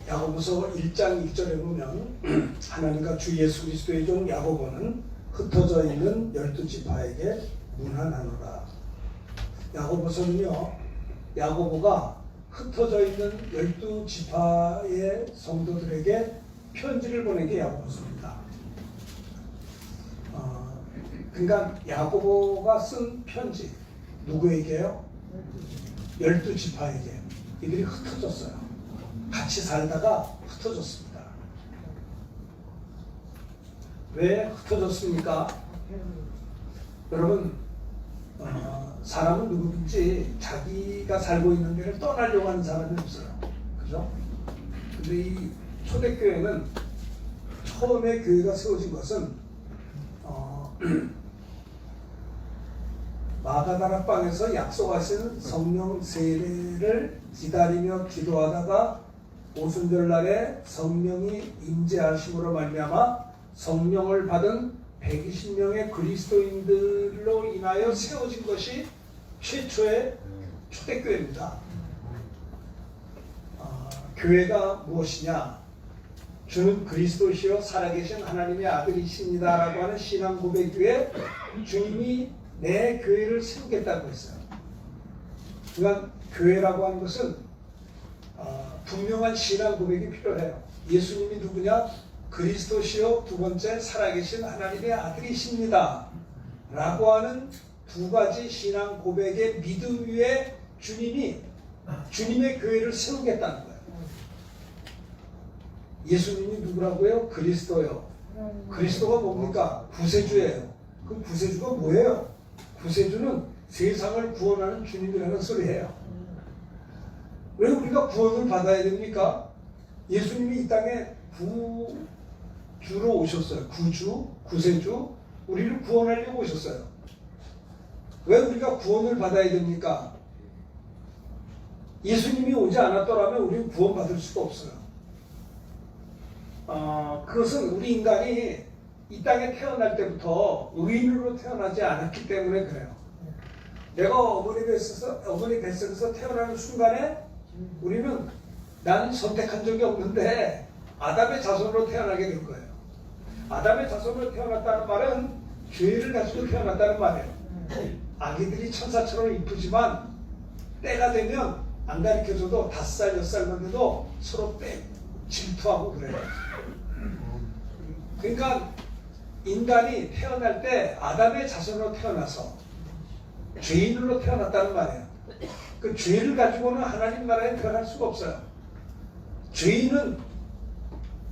야고보서 1장 1절에 보면 하나님과 주 예수 그리스도의 종 야고보는 흩어져 있는 12지파에게 문안하노라. 야고보서는요, 야고보가 흩어져 있는 12지파의 성도들에게 편지를 보낸 게 야고보서입니다. 그러니까 야고보가 쓴 편지 누구에게요? 12지파에게. 이들이 흩어졌어요. 같이 살다가 흩어졌습니다. 왜 흩어졌습니까? 여러분, 사람은 누구든지 자기가 살고 있는 데를 떠나려고 하는 사람이 없어요. 그죠? 근데 이 초대교회는 처음에 교회가 세워진 것은 마가다락방에서 약속하신 성령 세례를 기다리며 기도하다가 오순절날에 성령이 임재하심으로 말미암아 성령을 받은 120명의 그리스도인들로 인하여 세워진 것이 최초의 초대교회입니다. 교회가 무엇이냐? 주는 그리스도시요 살아계신 하나님의 아들이십니다 라고 하는 신앙 고백 뒤에 주님이 내 교회를 세우겠다고 했어요. 그러니까 교회라고 하는 것은 분명한 신앙 고백이 필요해요. 예수님이 누구냐? 그리스도시요 두 번째 살아계신 하나님의 아들이십니다 라고 하는 두 가지 신앙 고백의 믿음 위에 주님이 주님의 교회를 세우겠다는 거예요. 예수님이 누구라고요? 그리스도요. 그리스도가 뭡니까? 구세주예요. 그럼 구세주가 뭐예요? 구세주는 세상을 구원하는 주님이라는 소리예요. 왜 우리가 구원을 받아야 됩니까? 예수님이 이 땅에 구주로 오셨어요. 구주, 구세주, 우리를 구원하려고 오셨어요. 왜 우리가 구원을 받아야 됩니까? 예수님이 오지 않았더라면 우리는 구원받을 수가 없어요. 그것은 우리 인간이 이 땅에 태어날 때부터 의인으로 태어나지 않았기 때문에 그래요. 내가 어머니 뱃속에서 태어나는 순간에 우리는 나는 선택한 적이 없는데 아담의 자손으로 태어나게 된 거예요. 아담의 자손으로 태어났다는 말은 죄를 가지고 태어났다는 말이에요. 아기들이 천사처럼 이쁘지만 때가 되면 안 가르쳐줘도 5살, 6살만 돼도 서로 질투하고 그래요. 그러니까 인간이 태어날 때 아담의 자손으로 태어나서 죄인으로 태어났다는 말이에요. 그 죄를 가지고는 하나님 나라에 들어갈 수가 없어요. 죄인은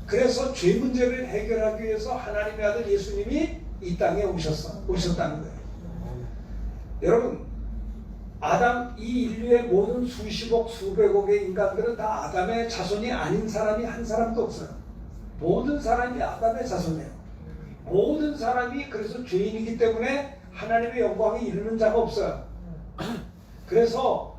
그래서 죄 문제를 해결하기 위해서 하나님의 아들 예수님이 이 땅에 오셨다는 거예요. 여러분, 이 인류의 모든 수십억, 수백억의 인간들은 다 아담의 자손이 아닌 사람이 한 사람도 없어요. 모든 사람이 아담의 자손이에요. 모든 사람이 그래서 죄인이기 때문에 하나님의 영광에 이르는 자가 없어요. 그래서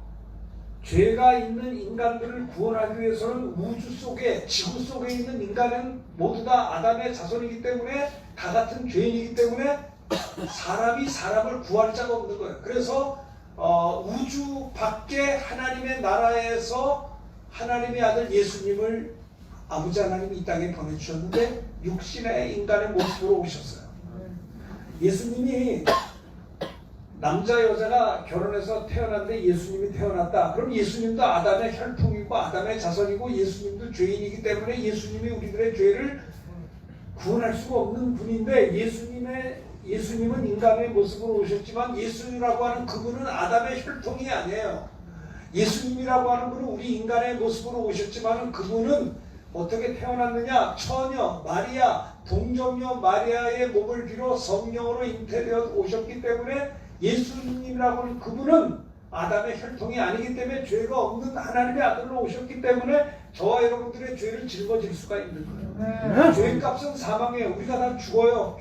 죄가 있는 인간들을 구원하기 위해서는 우주 속에, 지구 속에 있는 인간은 모두 다 아담의 자손이기 때문에 다 같은 죄인이기 때문에 사람이 사람을 구할 자가 없는 거예요. 그래서 우주 밖에 하나님의 나라에서 하나님의 아들 예수님을 아버지 하나님이 이 땅에 보내주셨는데 육신의 인간의 모습으로 오셨어요. 예수님이 남자 여자가 결혼해서 태어났는데 예수님이 태어났다. 그럼 예수님도 아담의 혈통이고 아담의 자손이고 예수님도 죄인이기 때문에 예수님이 우리들의 죄를 구원할 수가 없는 분인데 예수님은 인간의 모습으로 오셨지만 예수님이라고 하는 그분은 아담의 혈통이 아니에요. 예수님이라고 하는 분은 우리 인간의 모습으로 오셨지만 그분은 어떻게 태어났느냐? 처녀 마리아, 동정녀 마리아의 몸을 빌어 성령으로 잉태되어 오셨기 때문에 예수님이라고 하는 그분은 아담의 혈통이 아니기 때문에 죄가 없는 하나님의 아들로 오셨기 때문에 저와 여러분들의 죄를 짊어질 수가 있는 거예요. 죄의 값은 사망이에요. 우리가 다 죽어요.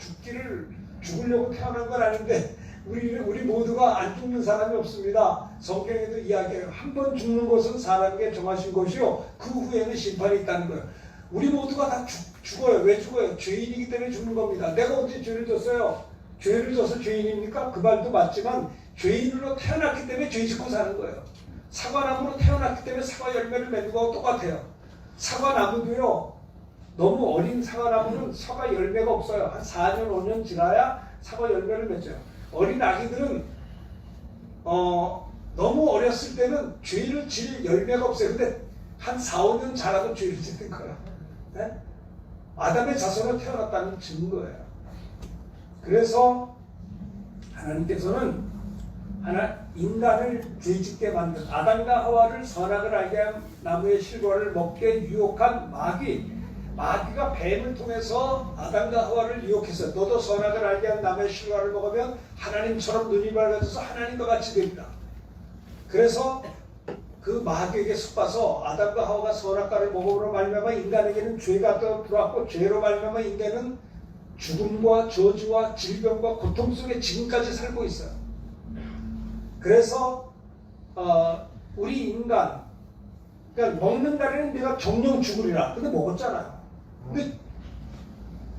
죽으려고 태어난 건 아닌데 우리 모두가 안 죽는 사람이 없습니다. 성경에도 이야기해요. 한 번 죽는 것은 사람에게 정하신 것이요 그 후에는 심판이 있다는 거예요. 우리 모두가 다 죽어요. 왜 죽어요? 죄인이기 때문에 죽는 겁니다. 내가 언제 죄를 졌어요? 죄를 져서 죄인입니까? 그 말도 맞지만 죄인으로 태어났기 때문에 죄 짓고 사는 거예요. 사과나무로 태어났기 때문에 사과 열매를 맺는 거하고 똑같아요. 사과나무도요. 너무 어린 사과나무는 사과 열매가 없어요. 한 4년 5년 지나야 사과 열매를 맺어요. 어린 아기들은 너무 어렸을 때는 죄를 질 열매가 없어요. 근데 한 4, 5년 자라도 죄를 짓는 거예요. 네? 아담의 자손으로 태어났다는 증거예요. 그래서 하나님께서는 인간을 죄짓게 만든 아담과 하와를 선악을 알게 한 나무의 실과를 먹게 유혹한 마귀가 뱀을 통해서 아담과 하와를 유혹해서 너도 선악을 알게 한 나무의 실과를 먹으면 하나님처럼 눈이 밝아져서 하나님과 같이 됩니다. 그래서 그 마귀에게 속아서 아담과 하와가 선악과를 먹음으로 말미암아 인간에게는 죄가 들어왔고 죄로 말미암아 인간은 죽음과 저주와 질병과 고통 속에 지금까지 살고 있어요. 그래서 우리 인간 그러니까 먹는 날에는 내가 정령 죽으리라. 근데 먹었잖아요. 근데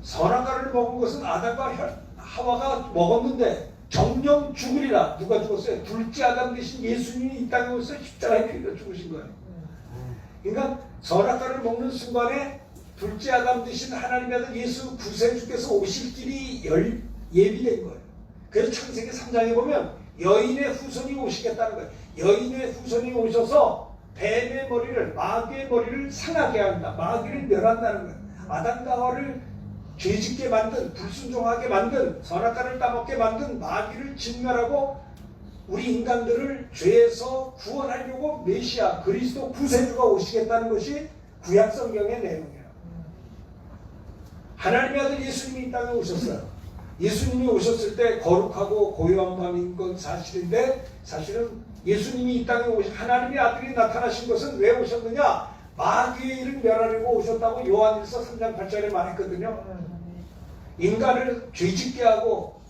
선악과를 먹은 것은 아담과 하와가 먹었는데 정령 죽으리라. 누가 죽었어요? 둘째 아담 대신 예수님이 이 땅에 오셔서 십자가에 피려 죽으신 거예요. 그러니까 선악과를 먹는 순간에 둘째 아담 대신 하나님의 아들 예수 구세주께서 오실 길이 예비된 거예요. 그래서 창세기 3장에 보면 여인의 후손이 오시겠다는 거예요. 여인의 후손이 오셔서 뱀의 머리를 마귀의 머리를 상하게 한다. 마귀를 멸한다는 거예요. 아담과 하와를 죄짓게 만든 불순종하게 만든 선악과를 따먹게 만든 마귀를 진멸하고 우리 인간들을 죄에서 구원하려고 메시아 그리스도 구세주가 오시겠다는 것이 구약 성경의 내용이에요. 하나님의 아들 예수님이 이 땅에 오셨어요. 예수님이 오셨을 때 거룩하고 고요한 마음인 건 사실인데 사실은 예수님이 이 땅에 오신 하나님의 아들이 나타나신 것은 왜 오셨느냐? 마귀의 일을 멸하려고 오셨다고 요한일서 3장 8절에 말했거든요. 인간을 죄짓게 하고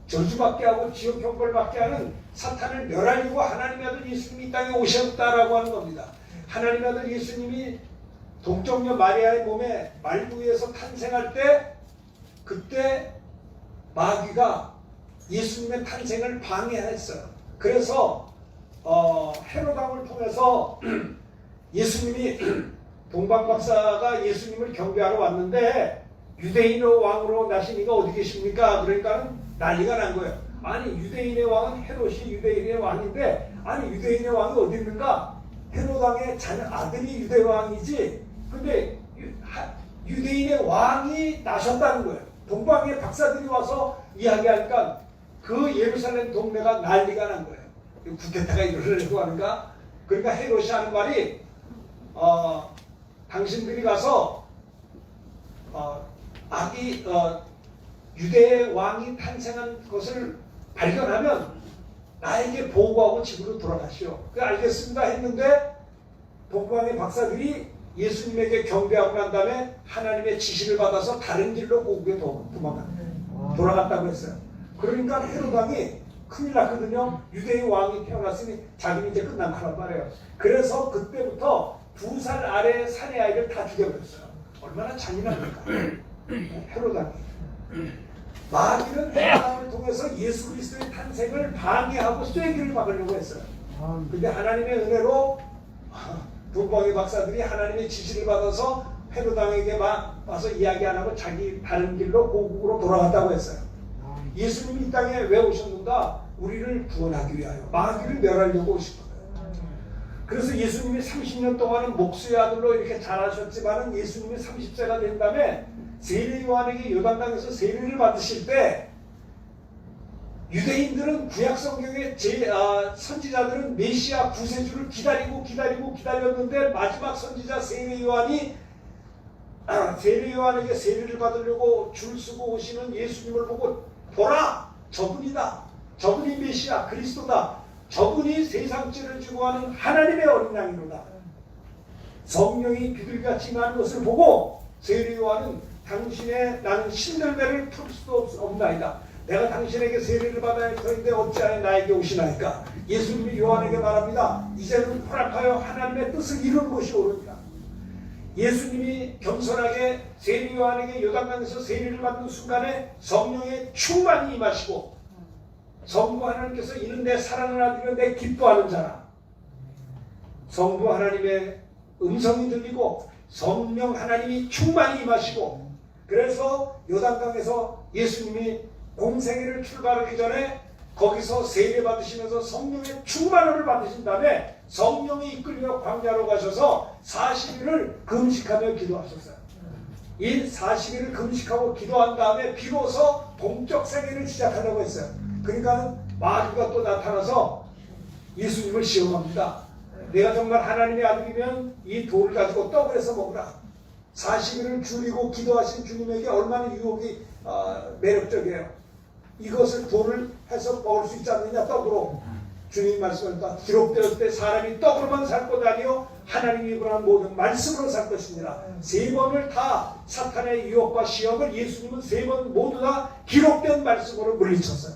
저주받게 하고 지옥 형벌받게 하는 사탄을 멸하려고 하나님의 아들 예수님이 이 땅에 오셨다라고 하는 겁니다. 하나님의 아들 예수님이 동정녀 마리아의 몸에 말구에서 탄생할 때 그때 마귀가 예수님의 탄생을 방해했어요. 그래서 헤로당을 통해서 예수님이 동방박사가 예수님을 경배하러 왔는데 유대인의 왕으로 나신 이가 어디 계십니까? 그러니까 난리가 난 거예요. 아니 유대인의 왕은 헤롯이 유대인의 왕인데 아니 유대인의 왕이 어디 있는가? 헤롯 왕의 아들이 유대 왕이지. 근데 유대인의 왕이 나셨다는 거예요. 동방의 박사들이 와서 이야기하니까 그 예루살렘 동네가 난리가 난 거예요. 쿠데타가 일어나려고 하는가? 그러니까 헤롯이 하는 말이 당신들이 가서 유대의 왕이 탄생한 것을 발견하면 나에게 보고하고 집으로 돌아가시오. 알겠습니다 했는데 동방의 박사들이 예수님에게 경배하고 난 다음에 하나님의 지시를 받아서 다른 길로 고국에 돌아갔다고 했어요. 그러니까 헤롯 왕이 큰일 났거든요. 유대의 왕이 태어났으니 자기는 이제 끝난 거란 말이에요. 그래서 그때부터 2살 아래 사내 아이를 다 죽여버렸어요. 얼마나 잔인합니까? 헤롯 왕이. 마귀는 헤롯 왕을 통해서 예수 그리스도의 탄생을 방해하고 쐐기를 막으려고 했어요. 근데 하나님의 은혜로 동방의 박사들이 하나님의 지시를 받아서 헤롯 왕에게 와서 이야기 안 하고 자기 다른 길로 고국으로 돌아갔다고 했어요. 예수님이 이 땅에 왜 오셨는가? 우리를 구원하기 위하여 마귀를 멸하려고 오신 거예요. 그래서 예수님이 30년 동안은 목수의 아들로 이렇게 자라셨지만은 예수님이 30세가 된 다음에 세례 요한에게 요단강에서 세례를 받으실 때 유대인들은 구약 성경의 선지자들은 메시아 구세주를 기다렸는데 마지막 선지자 세례 요한이 세례 요한에게 세례를 받으려고 줄 서고 오시는 예수님을 보고 보라! 저분이다. 저분이 메시아 그리스도다. 저분이 세상 죄를 지고 하는 하나님의 어린 양이로다. 성령이 비둘기같이 임하는 것을 보고 세례 요한은 나는 신들매를 풀 수도 없나이다. 내가 당신에게 세례를 받아야 할 터인데 어찌하여 나에게 오시나이까. 예수님이 요한에게 말합니다. 이제는 허락하여 하나님의 뜻을 이루는 것이 옳으니라. 예수님이 겸손하게 세례 요한에게 요단강에서 세례를 받는 순간에 성령의 충만이 임하시고 성부 하나님께서 이는 내 사랑하는 아들이요 내 기뻐하는 자라. 성부 하나님의 음성이 들리고 성령 하나님이 충만히 임하시고, 그래서 요단강에서 예수님이 공생애를 출발하기 전에 거기서 세례 받으시면서 성령의 충만을 받으신 다음에 성령이 이끌려 광야로 가셔서 40일을 금식하며 기도하셨어요. 이 40일을 금식하고 기도한 다음에 비로소 동적 생애를 시작하려고 했어요. 그러니까 마귀가 또 나타나서 예수님을 시험합니다. 내가 정말 하나님의 아들이면 이 돌을 가지고 떡을 해서 먹으라. 40일을 줄이고 기도하신 주님에게 얼마나 유혹이 매력적이에요. 이것을 돌을 해서 먹을 수 있지 않느냐, 떡으로. 주님 말씀을 기록되었을 때 사람이 떡으로만 살 것 아니요 하나님이 그러한 모든 말씀으로 살 것입니다. 세 번을 다 사탄의 유혹과 시험을 예수님은 세 번 모두 다 기록된 말씀으로 물리쳤어요.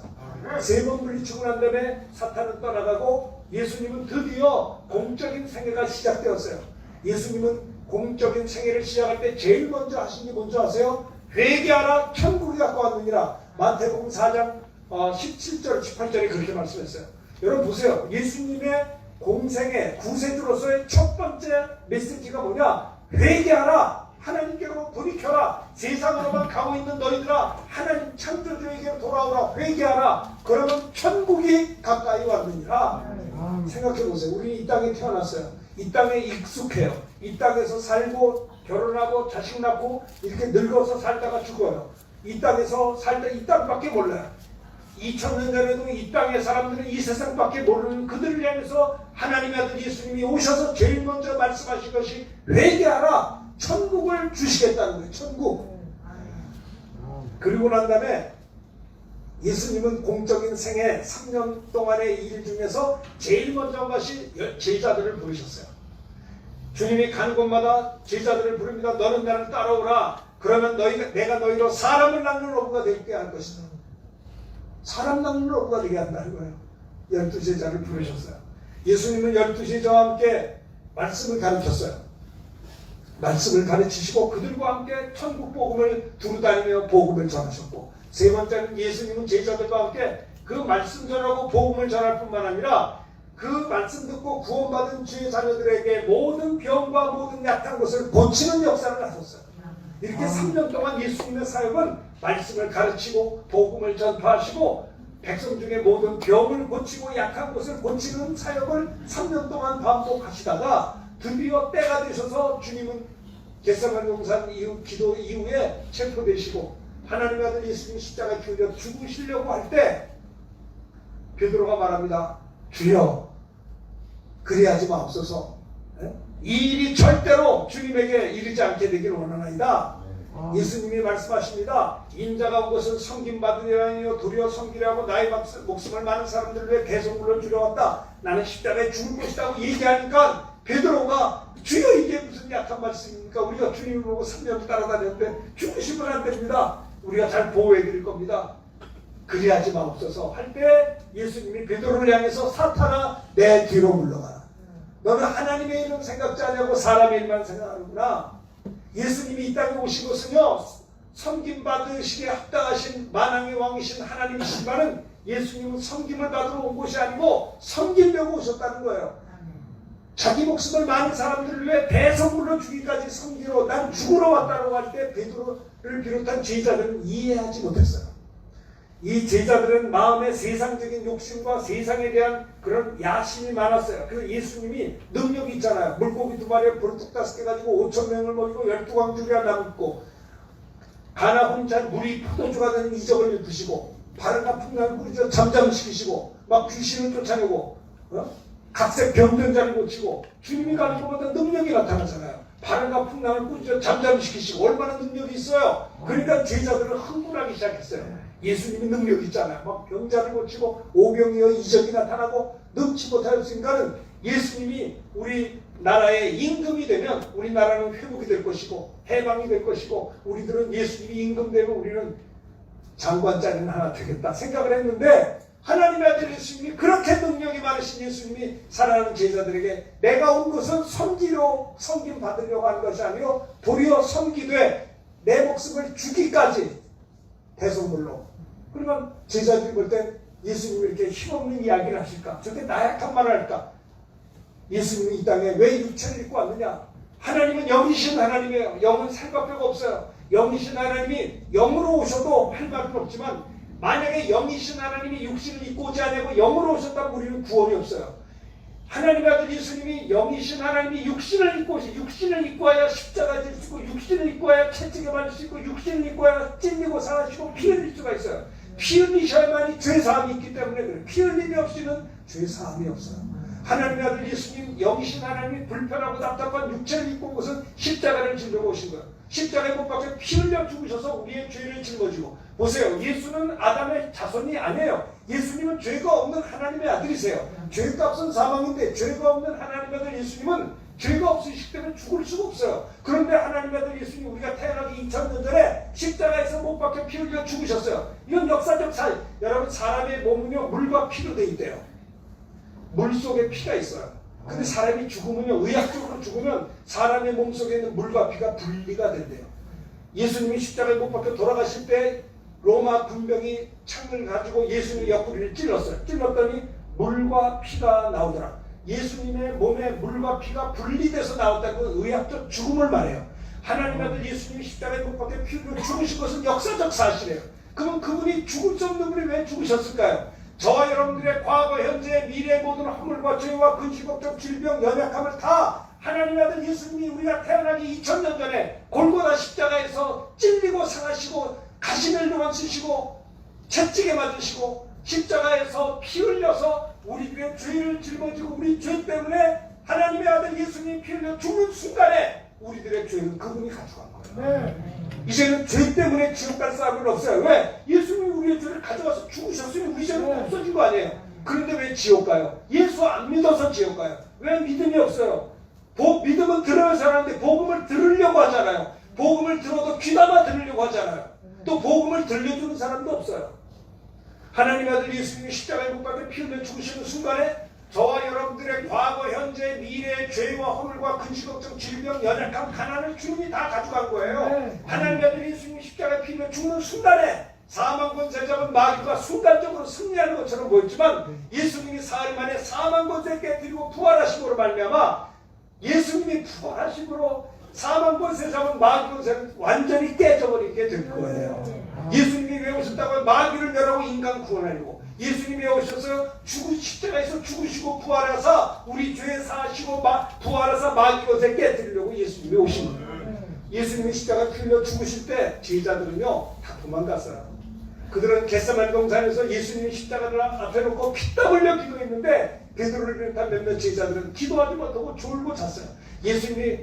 세 번 물리치고 난 다음에 사탄은 떠나가고 예수님은 드디어 공적인 생애가 시작되었어요. 예수님은 공적인 생애를 시작할 때 제일 먼저 하신 게 뭔지 아세요? 회개하라, 천국이 가까웠느니라. 마태복음 4장 17절 18절에 그렇게 말씀했어요. 여러분 보세요. 예수님의 공생의 구세주로서의 첫 번째 메시지가 뭐냐? 회개하라, 하나님께로 돌이켜라, 세상으로만 가고 있는 너희들아 하나님 창조주에게로 돌아오라, 회개하라, 그러면 천국이 가까이 왔느니라. 생각해보세요. 우리 이 땅에 태어났어요. 이 땅에 익숙해요. 이 땅에서 살고 결혼하고 자식 낳고 이렇게 늙어서 살다가 죽어요. 이 땅에서 살다 이 땅밖에 몰라요. 2000년 전에도 이 땅의 사람들은 이 세상밖에 모르는 그들을 향해서 하나님의 아들 예수님이 오셔서 제일 먼저 말씀하신 것이 회개하라, 천국을 주시겠다는 거예요. 천국. 그리고 난 다음에 예수님은 공적인 생애 3년 동안의 일 중에서 제일 먼저 한 것이 제자들을 부르셨어요. 주님이 가는 곳마다 제자들을 부릅니다. 너는 나를 따라오라. 그러면 내가 너희로 사람을 낳는 어부가 되게 할 것이다. 사람 낳는 어부가 되게 한다는 거예요. 12제자를 부르셨어요. 예수님은 12제자와 함께 말씀을 가르쳤어요. 말씀을 가르치시고 그들과 함께 천국 복음을 두루다니며 복음을 전하셨고, 세 번째는 예수님은 제자들과 함께 그 말씀 전하고 복음을 전할 뿐만 아니라 그 말씀 듣고 구원받은 주의 자녀들에게 모든 병과 모든 약한 것을 고치는 역사를 하셨어요. 이렇게 3년 동안 예수님의 사역은 말씀을 가르치고 복음을 전파하시고 백성 중에 모든 병을 고치고 약한 것을 고치는 사역을 3년 동안 반복하시다가 드디어 때가 되셔서 주님은 겟세마네 동산 기도 이후에 체포되시고 하나님의 아들 예수님 십자가에 죽여 죽으시려고 할 때 베드로가 말합니다. 주여, 그리하지 마옵소서. 이 일이 절대로 주님에게 이르지 않게 되기를 원하나이다. 예수님이 말씀하십니다. 인자가 온 것은 섬김받으려 아니요 도리어 섬기려 하고 나의 목숨을 많은 사람들을 위해 배송물로 줄여왔다. 나는 십자가에 죽을 것이라고 얘기하니까 베드로가 주여, 이게 무슨 약한 말씀입니까? 우리가 주님을 보고 3년 따라다녔는데 죽으시면 안 됩니다. 우리가 잘 보호해 드릴 겁니다. 그리하지 마옵소서 할 때 예수님이 베드로를 향해서 사탄아, 내 뒤로 물러가라. 너는 하나님의 일은 생각지 않냐고 사람의 일만 생각하는구나. 예수님이 이 땅에 오신 것은요, 섬김받으시기에 합당하신 만왕의 왕이신 하나님이시지만은 예수님은 섬김을 받으러 온 것이 아니고 섬기려고 오셨다는 거예요. 자기 목숨을 많은 사람들을 위해 대성물로 주기까지 섬기러 난 죽으러 왔다고 할 때 베드로를 비롯한 제자들은 이해하지 못했어요. 이 제자들은 마음에 세상적인 욕심과 세상에 대한 그런 야심이 많았어요. 그래서 예수님이 능력이 있잖아요. 물고기 2마리에 보리떡 5개 가지고 5,000명을 먹이고 12광주리가 남고 가나 혼자 물이 포도주가 되는 이적을 입히시고 바른 아픈 날 꾸짖어 잠잠시키시고 막 귀신을 쫓아내고 각색 병든자를 고치고 주님이 가는 것보다 능력이 나타나잖아요. 바른 아픈 날 꾸짖어 잠잠시키시고 얼마나 능력이 있어요. 그러니까 제자들은 흥분하기 시작했어요. 예수님이 능력이 있잖아요. 막 병자를 고치고 오병이어 이적이 나타나고 능치 못하였으니까는 예수님이 우리 나라의 임금이 되면 우리나라는 회복이 될 것이고 해방이 될 것이고 우리들은 예수님이 임금되고 우리는 장관 자리는 하나 되겠다 생각을 했는데 하나님의 아들 예수님이 그렇게 능력이 많으신 예수님이 사랑하는 제자들에게 내가 온 것은 섬김 받으려고 하는 것이 아니요 도리어 섬기되 내 목숨을 주기까지 대성물로. 그러면 제자들이 볼 때 예수님이 이렇게 힘없는 이야기를 하실까? 저렇게 나약한 말을 할까? 예수님이 이 땅에 왜 육체를 입고 왔느냐? 하나님은 영이신 하나님이에요. 영은 살밖에 없어요. 영이신 하나님이 영으로 오셔도 할 말은 없지만 만약에 영이신 하나님이 육신을 입고 오지 않고 영으로 오셨다면 우리는 구원이 없어요. 하나님의 아들 예수님이 영이신 하나님이 육신을 입고 오시, 육신을 입고 와야 십자가 질 수 있고, 육신을 입고 와야 채찍에 맞을 수 있고, 육신을 입고 와야 찔리고 상하시고 피 흘릴 수가 있어요. 피 흘리셔야만이 죄 사함이 있기 때문에 그래요. 피 흘림이 없이는 죄 사함이 없어요. 하나님의 아들 예수님, 영이신 하나님이 불편하고 답답한 육체를 입고 온 것은 십자가를 짊어 오신 거예요. 십자가에 못 박혀 피 흘려 죽으셔서 우리의 죄를 짊어지고. 보세요. 예수는 아담의 자손이 아니에요. 예수님은 죄가 없는 하나님의 아들이세요. 죄값은 사망인데 죄가 없는 하나님의 아들 예수님은 죄가 없으시기 때문에 죽을 수가 없어요. 그런데 하나님의 아들 예수님 우리가 태어나기 2000년 전에 십자가에서 못 박혀 피 흘려 죽으셨어요. 이건 역사적 사실. 여러분 사람의 몸은요 물과 피로 돼 있대요. 물 속에 피가 있어요. 근데 사람이 죽으면요 의학적으로 죽으면 사람의 몸 속에 있는 물과 피가 분리가 된대요. 예수님이 십자가에 못 박혀 돌아가실 때 로마 군병이 창을 가지고 예수님의 옆구리를 찔렀어요. 찔렀더니 물과 피가 나오더라. 예수님의 몸에 물과 피가 분리돼서 나왔다고 의학적 죽음을 말해요. 하나님의 아들 예수님이 십자가에 못 박혀 피 흘려 죽으신 것은 역사적 사실이에요. 그럼 그분이 죽을 수 없는 분이 왜 죽으셨을까요? 저와 여러분들의 과거, 현재, 미래의 모든 허물과 죄와 근심, 걱정, 질병, 연약함을 다 하나님의 아들 예수님이 우리가 태어나기 2000년 전에 골고다 십자가에서 찔리고 상하시고 가시멜로만 쓰시고 채찍에 맞으시고 십자가에서 피 흘려서 우리들의 죄를 짊어지고 우리 죄 때문에 하나님의 아들 예수님이 피 흘려 죽는 순간에 우리들의 죄는 그분이 가져간 거예요. 이제는 죄 때문에 지옥 갈 사람은 없어요. 왜? 예수님이 우리의 죄를 가져가서 죽으셨으니 우리 죄는 없어진 거 아니에요. 그런데 왜 지옥 가요? 예수 안 믿어서 지옥 가요. 왜 믿음이 없어요? 믿음은 들으면서 하는데 복음을 들으려고 하잖아요. 복음을 들어도 귀담아 들으려고 하잖아요. 또 복음을 들려주는 사람도 없어요. 하나님의 아들 예수님이 십자가에 못 박혀 피 흘려 죽으시는 순간에 저와 여러분들의 과거, 현재, 미래의 죄와 허물과 근심, 걱정, 질병, 연약함, 가난을 주님이 다 가져간 거예요. 하나님의 아들 예수님이 십자가에 피 흘려 죽는 순간에 사망 권세 잡은 마귀가 순간적으로 승리하는 것처럼 보였지만 예수님이 사흘 만에 사망 권세 깨뜨리고 부활하심으로 말미암아 예수님이 부활하심으로 사망 권세 잡은 마귀 권세는 완전히 깨져버리게 될 거예요. 예수님이 왜 오셨다고 마귀를 멸하고 인간 구원하려고. 예수님이 오셔서 십자가에서 죽으시고 부활하사 우리 죄 사하시고 부활하사 마귀 권세 깨뜨리려고 예수님이 오신 거예요. 예수님이 십자가 피 흘려 죽으실 때 제자들은요 다 도망갔어요. 그들은 겟세마네 동산에서 예수님이 십자가를 앞에 놓고 피땀 흘려 기도했는데 베드로를 비롯한 몇몇 제자들은 기도하지 못하고 졸고 잤어요. 예수님이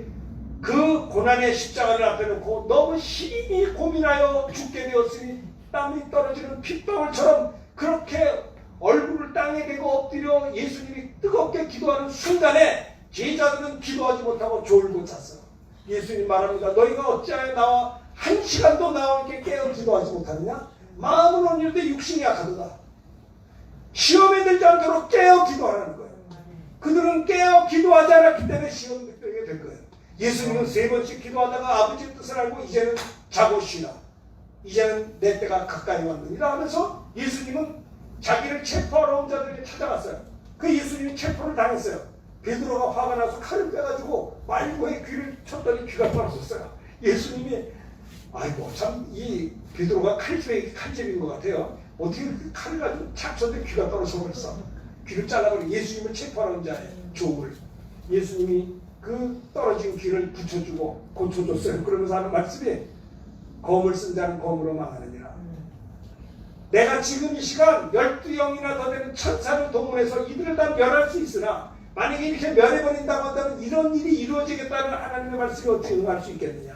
그 고난의 십자가를 앞에 놓고 너무 심히 고민하여 죽게 되었으니 땀이 떨어지는 핏방울처럼 그렇게 얼굴을 땅에 대고 엎드려 예수님이 뜨겁게 기도하는 순간에 제자들은 기도하지 못하고 졸고 잤어요. 예수님 말합니다. 너희가 어찌하여 나와 1시간도 나와 이렇게 깨어 기도하지 못하느냐? 마음은 온유한데 육신이 약하도다. 시험에 들지 않도록 깨어 기도하라는 거예요. 그들은 깨어 기도하지 않았기 때문에 시험에 들게 될 거예요. 예수님은 3번씩 기도하다가 아버지의 뜻을 알고 이제는 자고 쉬라. 이제는 내 때가 가까이 왔느니라 하면서 예수님은 자기를 체포하러 온 자들에게 찾아갔어요. 그 예수님이 체포를 당했어요. 베드로가 화가 나서 칼을 빼가지고 말고의 귀를 쳤더니 귀가 떨어졌어요. 예수님이 아이고 참 이 베드로가 칼집인 것 같아요. 어떻게 그 칼을 가지고 착 쳤는데 귀가 떨어져 버렸어. 귀를 잘라버리고 예수님을 체포하러 온 자의 종을 예수님이 그 떨어진 귀를 붙여주고 고쳐줬어요. 그러면서 하는 말씀이 검을 쓴 자는 검으로 망하느니라. 내가 지금 이 시간 12영이나 더 되는 천사를 동원해서 이들을 다 멸할 수 있으나 만약에 이렇게 멸해버린다고 한다면 이런 일이 이루어지겠다는 하나님의 말씀이 어떻게 응할 수 있겠느냐.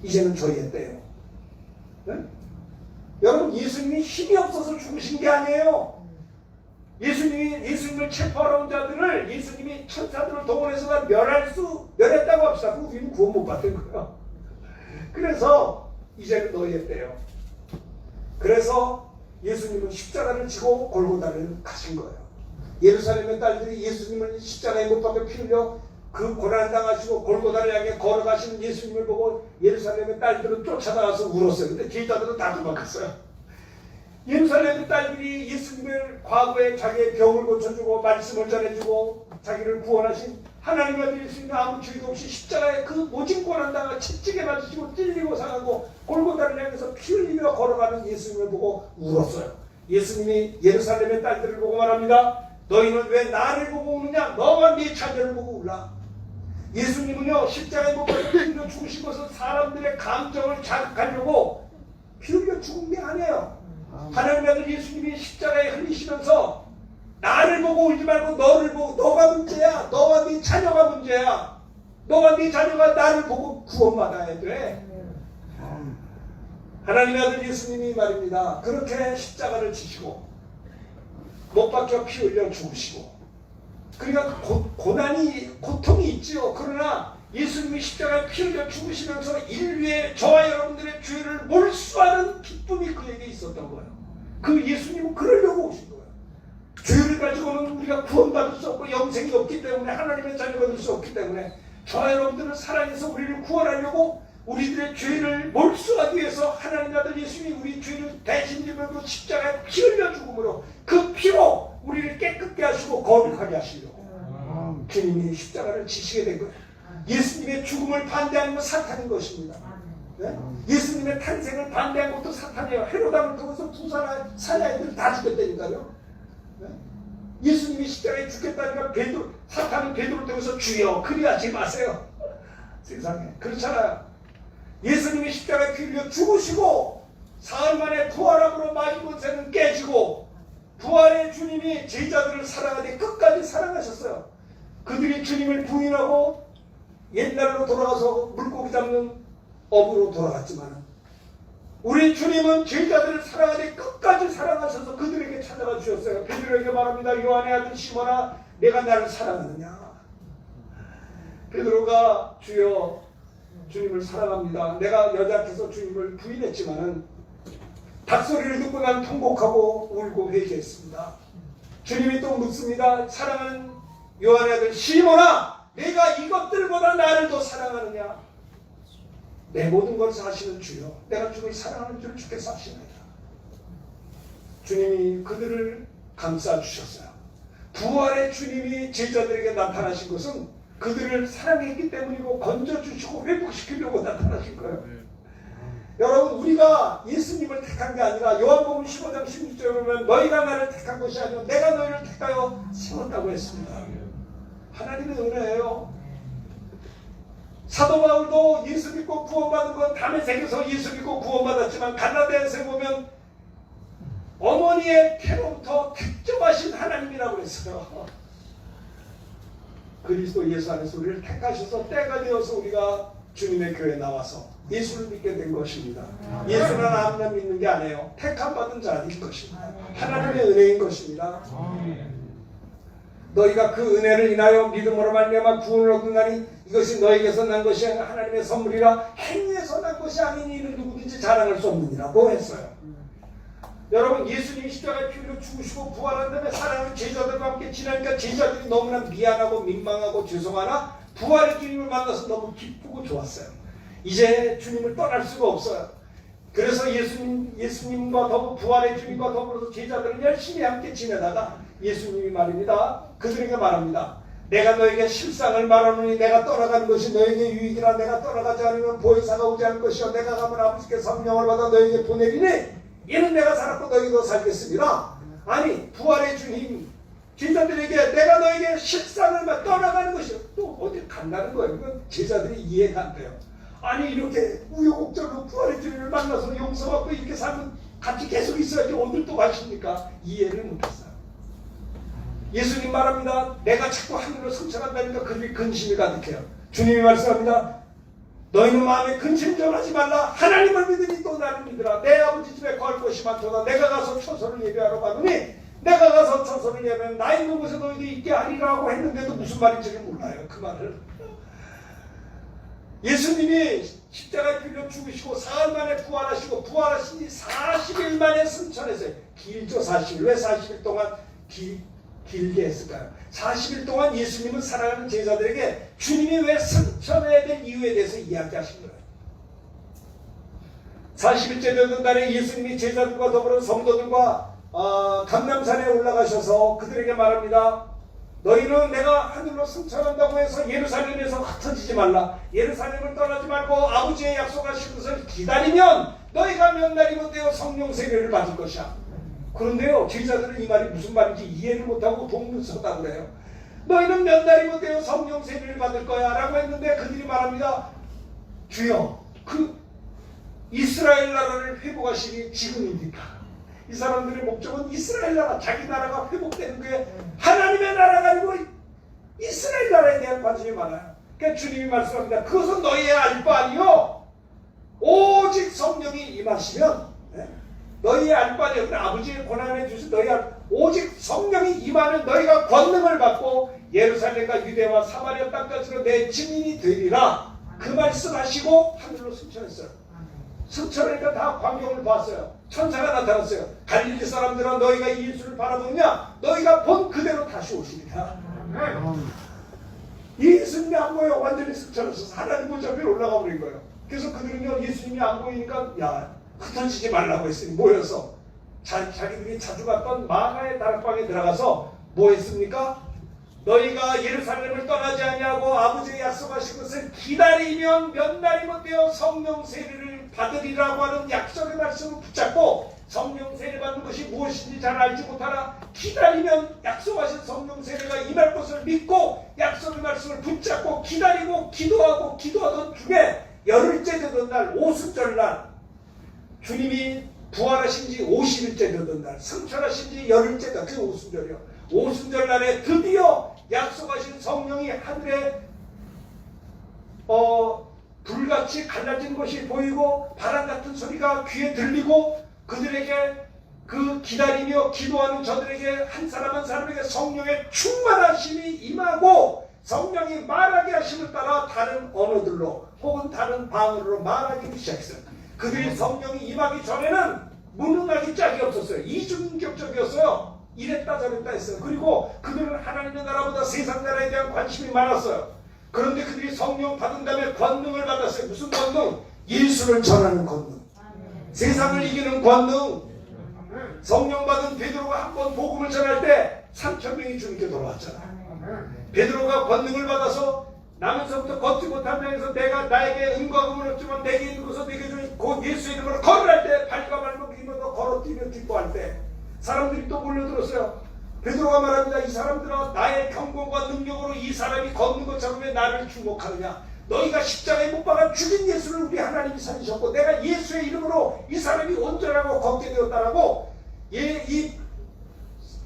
이제는 저희의 때예요. 네? 여러분 예수님이 힘이 없어서 죽으신 게 아니에요. 예수님을 체포하러 온 자들을 예수님이 천사들을 동원해서 멸했다고 합시다. 그럼 우리는 구원 못 받는 거예요. 그래서 이제는 너희의 때예요. 그래서 예수님은 십자가를 지고 골고다를 가신 거예요. 예루살렘의 딸들이 예수님을 십자가에 못 박혀 피 흘려 그 고난 당하시고 골고다를 향해 걸어가시는 예수님을 보고 예루살렘의 딸들은 쫓아나와서 울었어요. 근데 제자들은 다 도망갔어요. 예루살렘의 딸들이 예수님을 과거에 자기의 병을 고쳐주고 말씀을 전해주고 자기를 구원하신 하나님 아들 예수님이 아무 죄도 없이 십자가에 그 모진 고난당을 채찍에 맞으시고 찔리고 상하고 골고다를 향해서 피 흘리며 걸어가는 예수님을 보고 울었어요. 예수님이 예루살렘의 딸들을 보고 말합니다. 너희는 왜 나를 보고 우느냐? 너와 네 자녀를 보고 울라. 예수님은요, 십자가에 못 박혀 피 흘려 죽으신 것은 사람들의 감정을 자극하려고 피 흘려 죽은 게 아니에요. 하나님 아들 예수님이 십자가에 흘리시면서 나를 보고 울지 말고 너를 보고, 너가 문제야. 너와 네 자녀가 문제야. 너와 네 자녀가 나를 보고 구원받아야 돼. 하나님의 아들 예수님이 말입니다. 그렇게 십자가를 지시고 못 박혀 피 흘려 죽으시고, 그러니까 고통이 있지요. 그러나 예수님이 십자가에 피 흘려 죽으시면서 인류의 저와 여러분들의 죄를 몰수하는 기쁨이 그에게 있었던 거예요. 그 예수님은 그러려고 오신 거예요. 죄를 가지고는 우리가 구원받을 수 없고 영생이 없기 때문에, 하나님의 자녀가 될 수 없기 때문에 저와 여러분들을 사랑해서 우리를 구원하려고 우리들의 죄를 몰수하기 위해서 하나님 아들 예수님이 우리 죄를 대신 지면서 십자가에 피 흘려 죽음으로 그 피로 우리를 깨끗게 하시고 거룩하게 하시려고 주님이 십자가를 지시게 된 거예요. 예수님의 죽음을 반대하는 건 사탄인 것입니다. 네? 예수님의 탄생을 반대한 것도 사탄이에요. 헤로당을 통해서 두 사자애들 다 죽였다니까요. 네? 예수님이 십자가에 죽겠다니까 사탄은 베드로를 통해서 주여 그리하지 마세요. 세상에 그렇잖아요. 예수님이 십자가에 피 흘려 죽으시고 사흘 만에 부활함으로 마귀 권세는 깨지고, 부활의 주님이 제자들을 사랑하되 끝까지 사랑하셨어요. 그들이 주님을 부인하고 옛날로 돌아가서 물고기 잡는 업으로 돌아갔지만, 우리 주님은 제자들을 사랑하되 끝까지 사랑하셔서 그들에게 찾아가 주셨어요. 베드로에게 말합니다. 요한의 아들 시몬아, 내가 나를 사랑하느냐? 베드로가 주여 주님을 사랑합니다. 내가 여자 앞에서 주님을 부인했지만은 닭소리를 듣고 난 통곡하고 울고 회개했습니다. 주님이 또 묻습니다. 사랑하는 요한의 아들 시몬아, 내가 이것들보다 나를 더 사랑하느냐? 내 모든 걸 사시는 주여, 내가 주를 사랑하는 줄 주께서 아시나이다. 주님이 그들을 감싸주셨어요. 부활의 주님이 제자들에게 나타나신 것은 그들을 사랑했기 때문이고 건져주시고 회복시키려고 나타나신 거예요. 여러분, 우리가 예수님을 택한 게 아니라 요한복음 15장 16절에 보면 너희가 나를 택한 것이 아니라 내가 너희를 택하여 세웠다고 했습니다. 하나님의 은혜예요. 사도 바울도 예수 믿고 구원받은 건 다메섹에서 예수 믿고 구원받았지만 갈라디아서에 보면 어머니의 태로부터 택정하신 하나님이라고 했어요. 그리스도 예수 안에서 우리를 택하셔서 때가 되어서 우리가 주님의 교회에 나와서 예수를 믿게 된 것입니다. 예수는 아무나 믿는 게 아니에요. 택함 받은 자인 것입니다. 하나님의 은혜인 것입니다. 너희가 그 은혜를 인하여 믿음으로 말미암아 구원을 얻는다니 이것이 너희에게서 난 것이 아니라 하나님의 선물이라 행위에서 난 것이 아니니 이는 누구든지 자랑할 수 없느니라고 했어요. 여러분, 예수님이 십자가에 피 흘려 죽으시고 부활한 다음에 사랑하는 제자들과 함께 지나니까 제자들이 너무나 미안하고 민망하고 죄송하나 부활의 주님을 만나서 너무 기쁘고 좋았어요. 이제 주님을 떠날 수가 없어요. 그래서 예수님과 더불어 부활의 주님과 더불어서 제자들은 열심히 함께 지내다가 예수님이 말입니다. 그들에게 말합니다. 내가 너에게 실상을 말하노니 내가 떠나가는 것이 너에게 유익이라. 내가 떠나가지 않으면 보혜사가 오지 않을 것이요 내가 가면 아버지께서 성령을 받아 너에게 보내리니 이는 내가 살았고 너희도 살겠습니다. 아니, 부활의 주님 제자들에게 내가 너에게 실상을 떠나가는 것이요, 또 어디 간다는 거예요. 이건 제자들이 이해가 안 돼요. 아니, 이렇게 우여곡절로 부활의 주님을 만나서 용서받고 이렇게 살면 같이 계속 있어야지 오늘 또 가십니까? 이해를 못했어요. 예수님 말합니다. 내가 자꾸 하늘로 승천한다니까 그들이 근심이 가득해요. 주님이 말씀합니다. 너희는 마음에 근심전하지 말라. 하나님을 믿으니 또 나를 믿으라. 내 아버지 집에 거할 곳이 많도다. 내가 가서 처소를 예배하러 가더니 내가 가서 처소를 예배하면 나 있는 곳에 너희도 있게 하리라고 했는데도 무슨 말인지를 몰라요. 그 말을. 예수님이 십자가에 빌려 죽으시고 사흘 만에 부활하시고 부활하시니 40일 만에 승천했어요. 길죠, 40일. 왜 40일 동안 길게 했을까요? 40일 동안 예수님은 사랑하는 제자들에게 주님이 왜 승천해야 될 이유에 대해서 이야기하신 거예요. 40일째 되던 날에 예수님이 제자들과 더불어 성도들과 감람산에 올라가셔서 그들에게 말합니다. 너희는 내가 하늘로 승천한다고 해서 예루살렘에서 흩어지지 말라. 예루살렘을 떠나지 말고 아버지의 약속하신 것을 기다리면 너희가 몇 날이 못 되어 성령 세례를 받을 것이야. 그런데요, 제자들은 이 말이 무슨 말인지 이해를 못하고 동문서답을 해요. 너희는 몇 날이 못 되어 성령 세례를 받을 거야 라고 했는데 그들이 말합니다. 주여, 그 이스라엘 나라를 회복하시니 지금입니까? 이 사람들의 목적은 이스라엘 나라, 자기 나라가 회복되는 게 하나님의 나라가 아니고 이스라엘 나라에 대한 관심이 많아요. 그러니까 주님이 말씀합니다. 그것은 너희의 알 바 아니요 오직 성령이 임하시면, 너희의 알 바 아니요 아버지의 고난에 주신 오직 성령이 임하면 너희가 권능을 받고 예루살렘과 유대와 사마리아 땅까지로 내 증인이 되리라. 그 말씀하시고 하늘로 승천했어요. 승천하니까 다 광경을 봤어요. 천사가 나타났어요. 갈릴리 사람들아, 너희가 예수를 바라보느냐? 너희가 본 그대로 다시 오시리라. 예수님이 안 보여. 완전히 승천해서 하나님 보좌에 올라가 버린 거예요. 그래서 그들은요, 예수님이 안 보이니까 야, 흩어지지 말라고 했으니 모여서 자기들이 자주 갔던 마가의 다락방에 들어가서 뭐 했습니까? 너희가 예루살렘을 떠나지 아니하고 아버지의 약속하신 것을 기다리면 몇 날이 못 되어 성령 세례를 받으리라고 하는 약속의 말씀을 붙잡고, 성령 세례 받는 것이 무엇인지 잘 알지 못하나 기다리면 약속하신 성령 세례가 임할 것을 믿고 약속의 말씀을 붙잡고 기다리고 기도하고 기도하던 중에 열흘째 되던 날, 오순절날, 주님이 부활하신 지 50일째 되던 날, 승천하신 지 열흘째 되던, 그게 오순절이요. 오순절 날에 드디어 약속하신 성령이 하늘에 불같이 갈라진 것이 보이고 바람 같은 소리가 귀에 들리고, 그들에게, 그 기다리며 기도하는 저들에게 한 사람 한 사람에게 성령의 충만하심이 임하고 성령이 말하게 하심을 따라 다른 언어들로 혹은 다른 방언으로 말하기 시작했어요. 그들이 성령이 임하기 전에는 무능하기 짝이 없었어요. 이중인격적이었어요. 이랬다 저랬다 했어요. 그리고 그들은 하나님의 나라보다 세상 나라에 대한 관심이 많았어요. 그런데 그들이 성령 받은 다음에 권능을 받았어요. 무슨 권능? 예수를 전하는 권능. 세상을 이기는 권능. 성령 받은 베드로가 한 번 복음을 전할 때 3,000명이 주님께 돌아왔잖아요. 베드로가 권능을 받아서 나면서부터 걷지 못한 땅에서 내가 나에게 은과 금은 없지만 내게 있는 것을 내게 주니 곧 예수의 이름으로 걸어갈 때, 발과 발목 이면서 걸어뛰며 기뻐할 때 사람들이 또 몰려들었어요. 베드로가 말합니다. 이 사람들아, 나의 경공과 능력으로 이 사람이 걷는 것처럼 왜 나를 주목하느냐? 너희가 십자가에 못 박아 죽인 예수를 우리 하나님이 살리셨고 내가 예수의 이름으로 이 사람이 온전하고 걷게 되었다라고, 이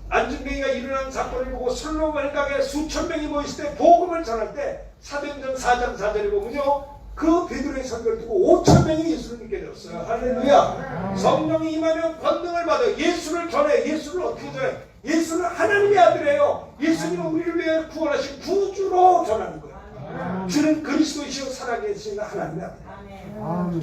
안중뱅이가 일어난 사건을 보고 솔로몬강에 수천 명이 모였을 때 복음을 전할 때 사도행전 4장 4절에 보면요, 그 베드로의 설교를 듣고 5,000명이 예수를 믿게 되었어요. 할렐루야. 성령이 임하면 권능을 받아요. 예수를 전해. 예수를 어떻게 전해? 예수는 하나님의 아들이에요. 예수님은 우리를 위해 구원하신 구주로 전하는 거예요. 주는 그리스도이시오 살아계신 하나님의 아들.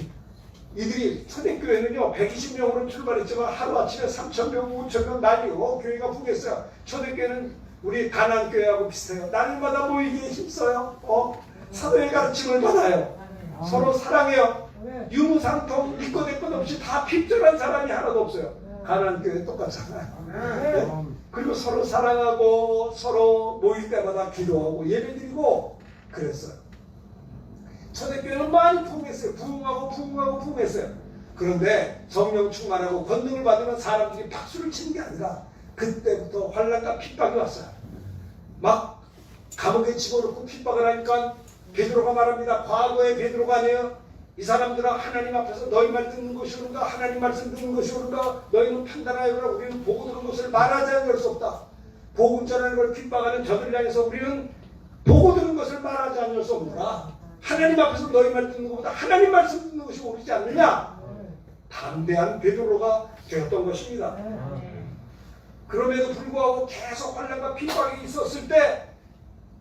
이들이 초대교회는요 120명으로 출발했지만 하루아침에 3,000명, 5,000명 난리고 교회가 부겠어요. 초대교회는 우리 가난교회하고 비슷해요. 날마다 모이기에 힘써요. 사도의 가르침을 받아요. 서로 사랑해요. 유무상통 있고 될 것 없이 다 핍절한 사람이 하나도 없어요. 가난교회 똑같잖아요. 네? 그리고 서로 사랑하고 서로 모일 때마다 기도하고 예배드리고 그랬어요. 초대교회는 많이 부흥했어요. 부흥했어요. 그런데 성령 충만하고 권능을 받으면 사람들이 박수를 치는 게 아니라 그때부터 환난과 핍박이 왔어요. 막 감옥에 집어넣고 핍박을 하니까 베드로가 말합니다. 과거의 베드로가 아니에요. 이 사람들은 하나님 앞에서 너희 말 듣는 것이 옳은가? 하나님 말씀 듣는 것이 옳은가? 너희는 판단하여라. 우리는 보고 들은 것을 말하지 않을 수 없다. 복음 전하는 걸 핍박하는 저들을 향해서 우리는 보고 들은 것을 말하지 않을 수 없느라 하나님 앞에서 너희 말 듣는 것보다 하나님 말씀 듣는 것이 옳지 않느냐? 담대한 베드로가 되었던 것입니다. 그럼에도 불구하고 계속 환난과 핍박이 있었을 때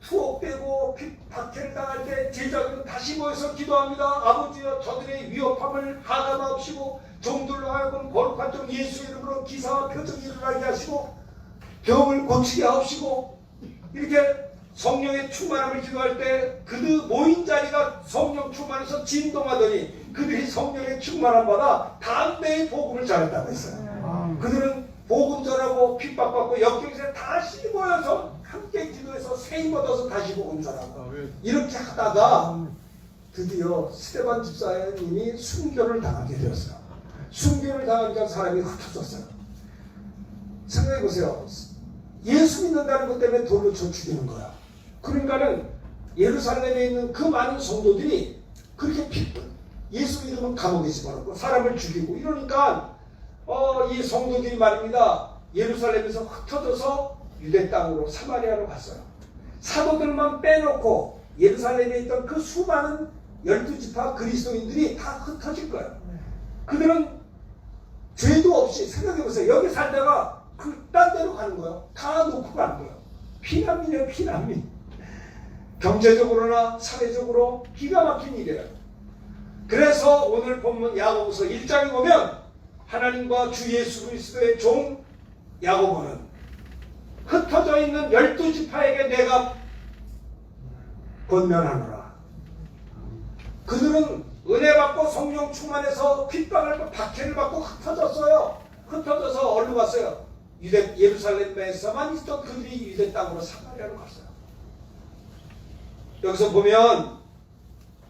투옥되고 박해를 당할 때 제자들은 다시 모여서 기도합니다. 아버지여, 저들의 위협함을 하감하옵시고 종들로 하여금 거룩한 종 예수 이름으로 기사와 표적이 일어나게 하시고 병을 고치게 하옵시고, 이렇게 성령의 충만함을 기도할 때 그들 모인 자리가 성령 충만해서 진동하더니 그들이 성령의 충만함 받아 담대히 복음을 전했다고 했어요. 그들은 복음 전하고 핍박받고 역경에서 다시 모여서 함께 기도해서 세임 얻어서 다시 복음 전하고 이렇게 하다가 드디어 스데반 집사님이 순교를 당하게 되었어요. 순교를 당하니까 사람이 흩어졌어요. 생각해보세요. 예수 믿는다는 것 때문에 돌로 쳐 죽이는 거야. 그러니까는 예루살렘에 있는 그 많은 성도들이 그렇게 예수 믿으면 감옥에 집어넣고 사람을 죽이고 이러니까 이 성도들이 말입니다. 예루살렘에서 흩어져서 유대 땅으로 사마리아로 갔어요. 사도들만 빼놓고 예루살렘에 있던 그 수많은 12지파 그리스도인들이 다 흩어질 거예요. 그들은 죄도 없이 생각해보세요. 여기 살다가 딴 데로 가는 거예요. 다 놓고 가는 거예요. 피난민이에요. 피난민. 경제적으로나 사회적으로 기가 막힌 일이에요. 그래서 오늘 본문 야고보서 1장에 보면 하나님과 주 예수 그리스도의 종 야고보는 흩어져 있는 12지파에게 내가 권면하노라. 그들은 은혜 받고 성령 충만해서 핍박을 받고 박해를 받고 흩어졌어요. 흩어져서 어디로 갔어요? 예루살렘에서만 있던 그들이 유대 땅으로 사마리아로 갔어요. 여기서 보면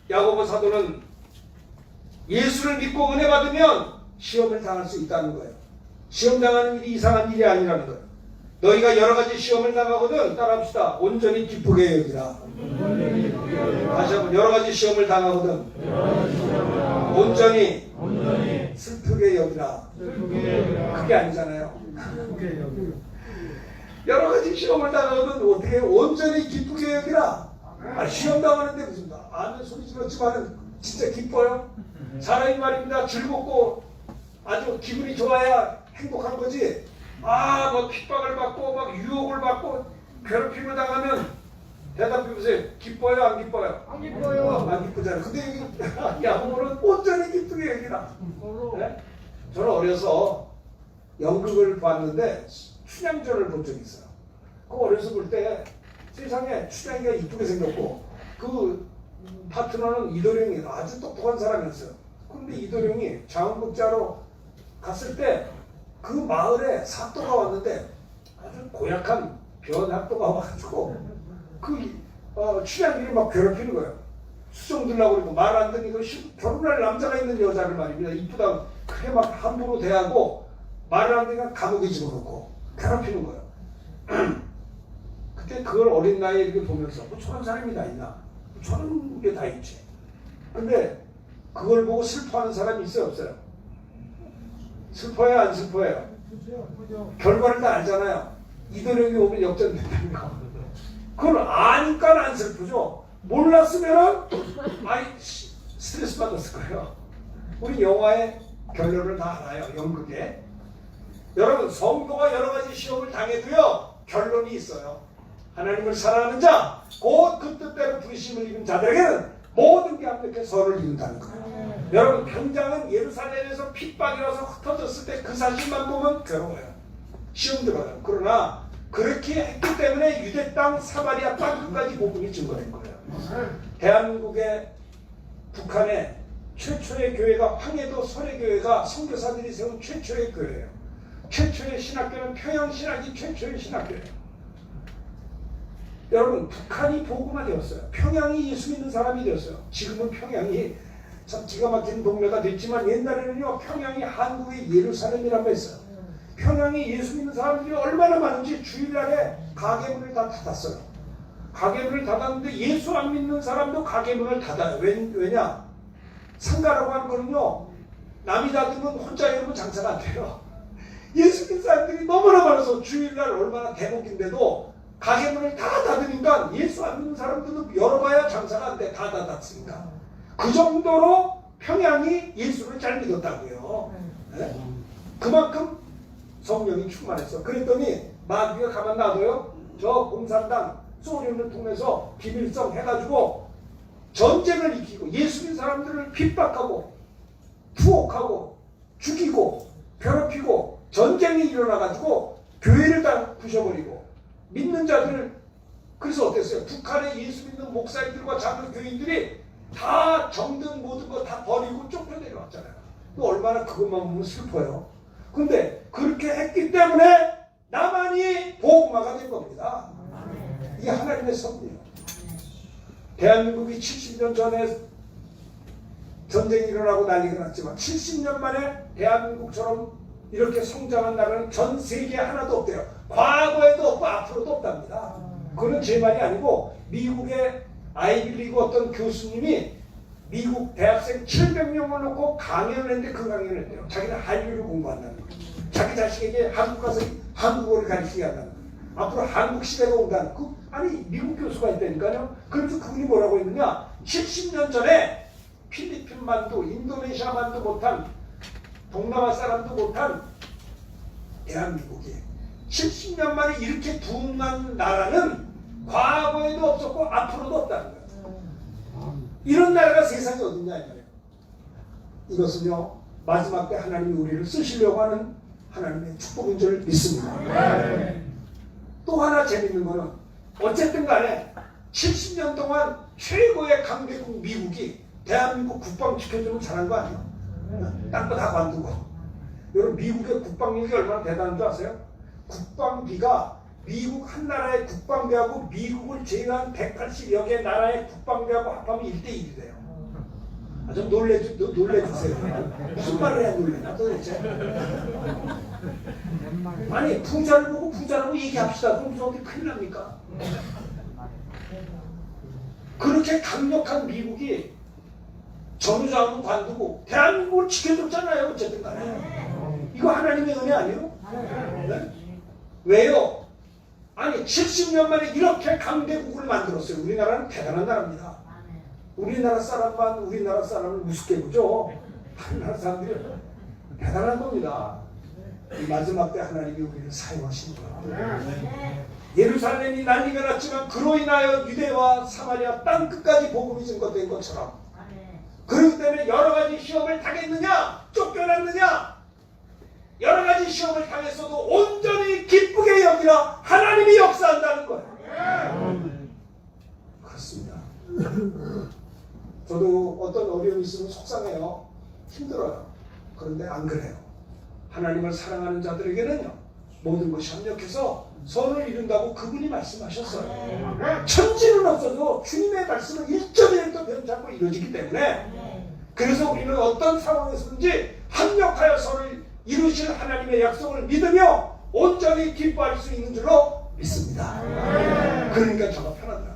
야고보 사도는 예수를 믿고 은혜 받으면 시험을 당할 수 있다는 거예요. 시험 당하는 일이 이상한 일이 아니라는 거예요. 너희가 여러 가지 시험을 당하거든 따라합시다. 온전히 기쁘게 여기라. 다시 한번 여러 가지 시험을 당하거든 온전히 슬프게 여기라. 그게 아니잖아요. 여러 가지 시험을 당하거든 어떻게 온전히 기쁘게 여기라. 시험 당하는데 무슨 아멘 소리 질렀지만 진짜 기뻐요. 사람이 말입니다. 즐겁고 아주 기분이 좋아야 행복한 거지. 막 핍박을 받고 막 유혹을 받고 괴롭힘을 당하면 대답해 보세요. 기뻐요? 안 기뻐요? 안 기뻐요. 안 기쁘잖아요. 근데 여기 야고보는 온전히 기쁘게 여기라. 네? 저는 어려서 연극을 봤는데 춘향전을 본 적이 있어요. 그 어려서 볼 때 세상에 춘향이가 이쁘게 생겼고 그 파트너는 이도령이 아주 똑똑한 사람이었어요. 그런데 이도령이 자원국자로 갔을 때 그 마을에 사또가 왔는데 아주 고약한 변학도가 와가지고 그 춘향이를 막 괴롭히는 거예요. 수정 들라고 그러고 말 안 듣는 거 결혼할 남자가 있는 여자를 말입니다. 이쁘다 크게 막 함부로 대하고 말을 안 듣니까 감옥에 집어넣고 괴롭히는 거예요. 그때 그걸 어린 나이에 이렇게 보면서 뭐 저런 사람이 다 있나? 저런 게 다 있지. 근데 그걸 보고 슬퍼하는 사람이 있어요? 없어요? 슬퍼요? 안 슬퍼요? 결과를 다 알잖아요. 이도령이 오면 역전된다는 거. 그걸 아니까 안 슬프죠. 몰랐으면은 스트레스 받았을 거예요. 우리 영화의 결론을 다 알아요. 연극에. 여러분 성도가 여러 가지 시험을 당해도요 결론이 있어요. 하나님을 사랑하는 자, 곧 그 뜻대로 부르심을 입은 자들에게는 모든 게 합력해 선을 이룬다는 거예요. 여러분 당장은 예루살렘에서 핍박이 와서 흩어졌을 때 그 사실만 보면 괴로워요. 시험 들어요. 그러나 그렇게 했기 때문에 유대 땅 사마리아 땅까지 복음이 증거된 거예요. 대한민국의 북한의 최초의 교회가 황해도 설해교회가 선교사들이 세운 최초의 교회예요. 최초의 신학교는 평양신학이 최초의 신학교예요. 여러분 북한이 복음화 되었어요. 평양이 예수 믿는 사람이 되었어요. 지금은 평양이 참 기가 막힌 동네가 됐지만 옛날에는요 평양이 한국의 예루살렘이라고 했어요. 평양이 예수 믿는 사람들이 얼마나 많은지 주일날에 가게문을 다 닫았어요. 가게문을 닫았는데 예수 안 믿는 사람도 가게문을 닫아요. 왜냐? 상가라고 하는 거는요 남이 닫으면 혼자 이러면 장사가 안 돼요. 예수 믿는 사람들이 너무나 많아서 주일날 얼마나 대목인데도 가게문을 다 닫으니까 예수 안 믿는 사람들도 열어봐야 장사가 안 돼. 다 닫았으니까. 그 정도로 평양이 예수를 잘 믿었다고요. 네? 그만큼 성령이 충만했어. 그랬더니 마귀가 가만 놔둬요. 저 공산당 소련을 통해서 비밀성 해가지고 전쟁을 일으키고 예수 믿는 사람들을 핍박하고 투옥하고 죽이고 괴롭히고 전쟁이 일어나가지고 교회를 다 부셔버리고 믿는 자들을 그래서 어땠어요? 북한의 예수 믿는 목사님들과 작은 교인들이 다 정든 모든 거 다 버리고 쫓겨내려왔잖아요. 또 얼마나 그것만 보면 슬퍼요. 근데 그렇게 했기 때문에 나만이 복음화가 된 겁니다. 이게 하나님의 섭리예요. 대한민국이 70년 전에 전쟁이 일어나고 난리가 났지만 70년 만에 대한민국처럼 이렇게 성장한 나라는 전 세계에 하나도 없대요. 과거에도 없고 앞으로도 없답니다. 그건 제 말이 아니고 미국의 아이비리그 어떤 교수님이 미국 대학생 700명을 놓고 강연을 했는데 그 강연을 했대요. 자기는 한류를 공부한다는 거예요. 자기 자식에게 한국 가서 한국어를 가르치게 한다는 거예요. 앞으로 한국 시대가 온다는 거. 아니 미국 교수가 있다니까요. 그래서 그분이 뭐라고 했느냐. 70년 전에 필리핀만도 인도네시아만도 못한 동남아 사람도 못한 대한민국이 70년 만에 이렇게 부흥한 나라는 과거에도 없었고 앞으로도 없다는 거예요. 이런 나라가 세상에 어딨냐 이 말이에요. 이것은요 마지막 때 하나님이 우리를 쓰시려고 하는 하나님의 축복인 줄 믿습니다. 또 하나 재밌는 거는 어쨌든 간에 70년 동안 최고의 강대국 미국이 대한민국 국방 지켜주면 잘한 거 아니에요? 딴 거 다 관두고. 여러분 미국의 국방력이 얼마나 대단한 줄 아세요? 국방비가 미국 한 나라의 국방비하고 미국을 제외한 180여 개 나라의 국방비하고 합하면 1대1이래요. 아, 좀 놀래주세요. 무슨 말을 해야 놀래나 도대체? 아니 부자를 보고 부자라고 얘기합시다. 그럼 저기 큰일 납니까? 그렇게 강력한 미국이 전후장은 관두고 대한민국을 지켜줬잖아요. 어쨌든 간에. 이거 하나님의 은혜 아니에요? 네? 왜요? 아니 70년 만에 이렇게 강대국을 만들었어요. 우리나라는 대단한 나라입니다. 우리나라 사람을 우습게 보죠. 하나나라 사람들이 대단한 겁니다. 이 마지막 때 하나님이 우리를 사용하신 거예요. 예루살렘이 난리가 났지만 그로 인하여 유대와 사마리아 땅 끝까지 복음이 증거된 것처럼 그렇기 때문에 여러 가지 시험을 당했느냐 쫓겨났느냐 여러 가지 시험을 당했어도 온전히 기쁘게 여기라 하나님이 역사한다는 거예요. 그렇습니다. 저도 어떤 어려움이 있으면 속상해요. 힘들어요. 그런데 안 그래요. 하나님을 사랑하는 자들에게는요 모든 것이 합력해서 선을 이룬다고 그분이 말씀하셨어요. 천지는 없어도 주님의 말씀은 1.1도 변치 않고 이루어지기 때문에 그래서 우리는 어떤 상황에서든지 합력하여 선을 이루실 하나님의 약속을 믿으며 온전히 기뻐할 수 있는 줄로 믿습니다. 그러니까 저가 편하더라고요.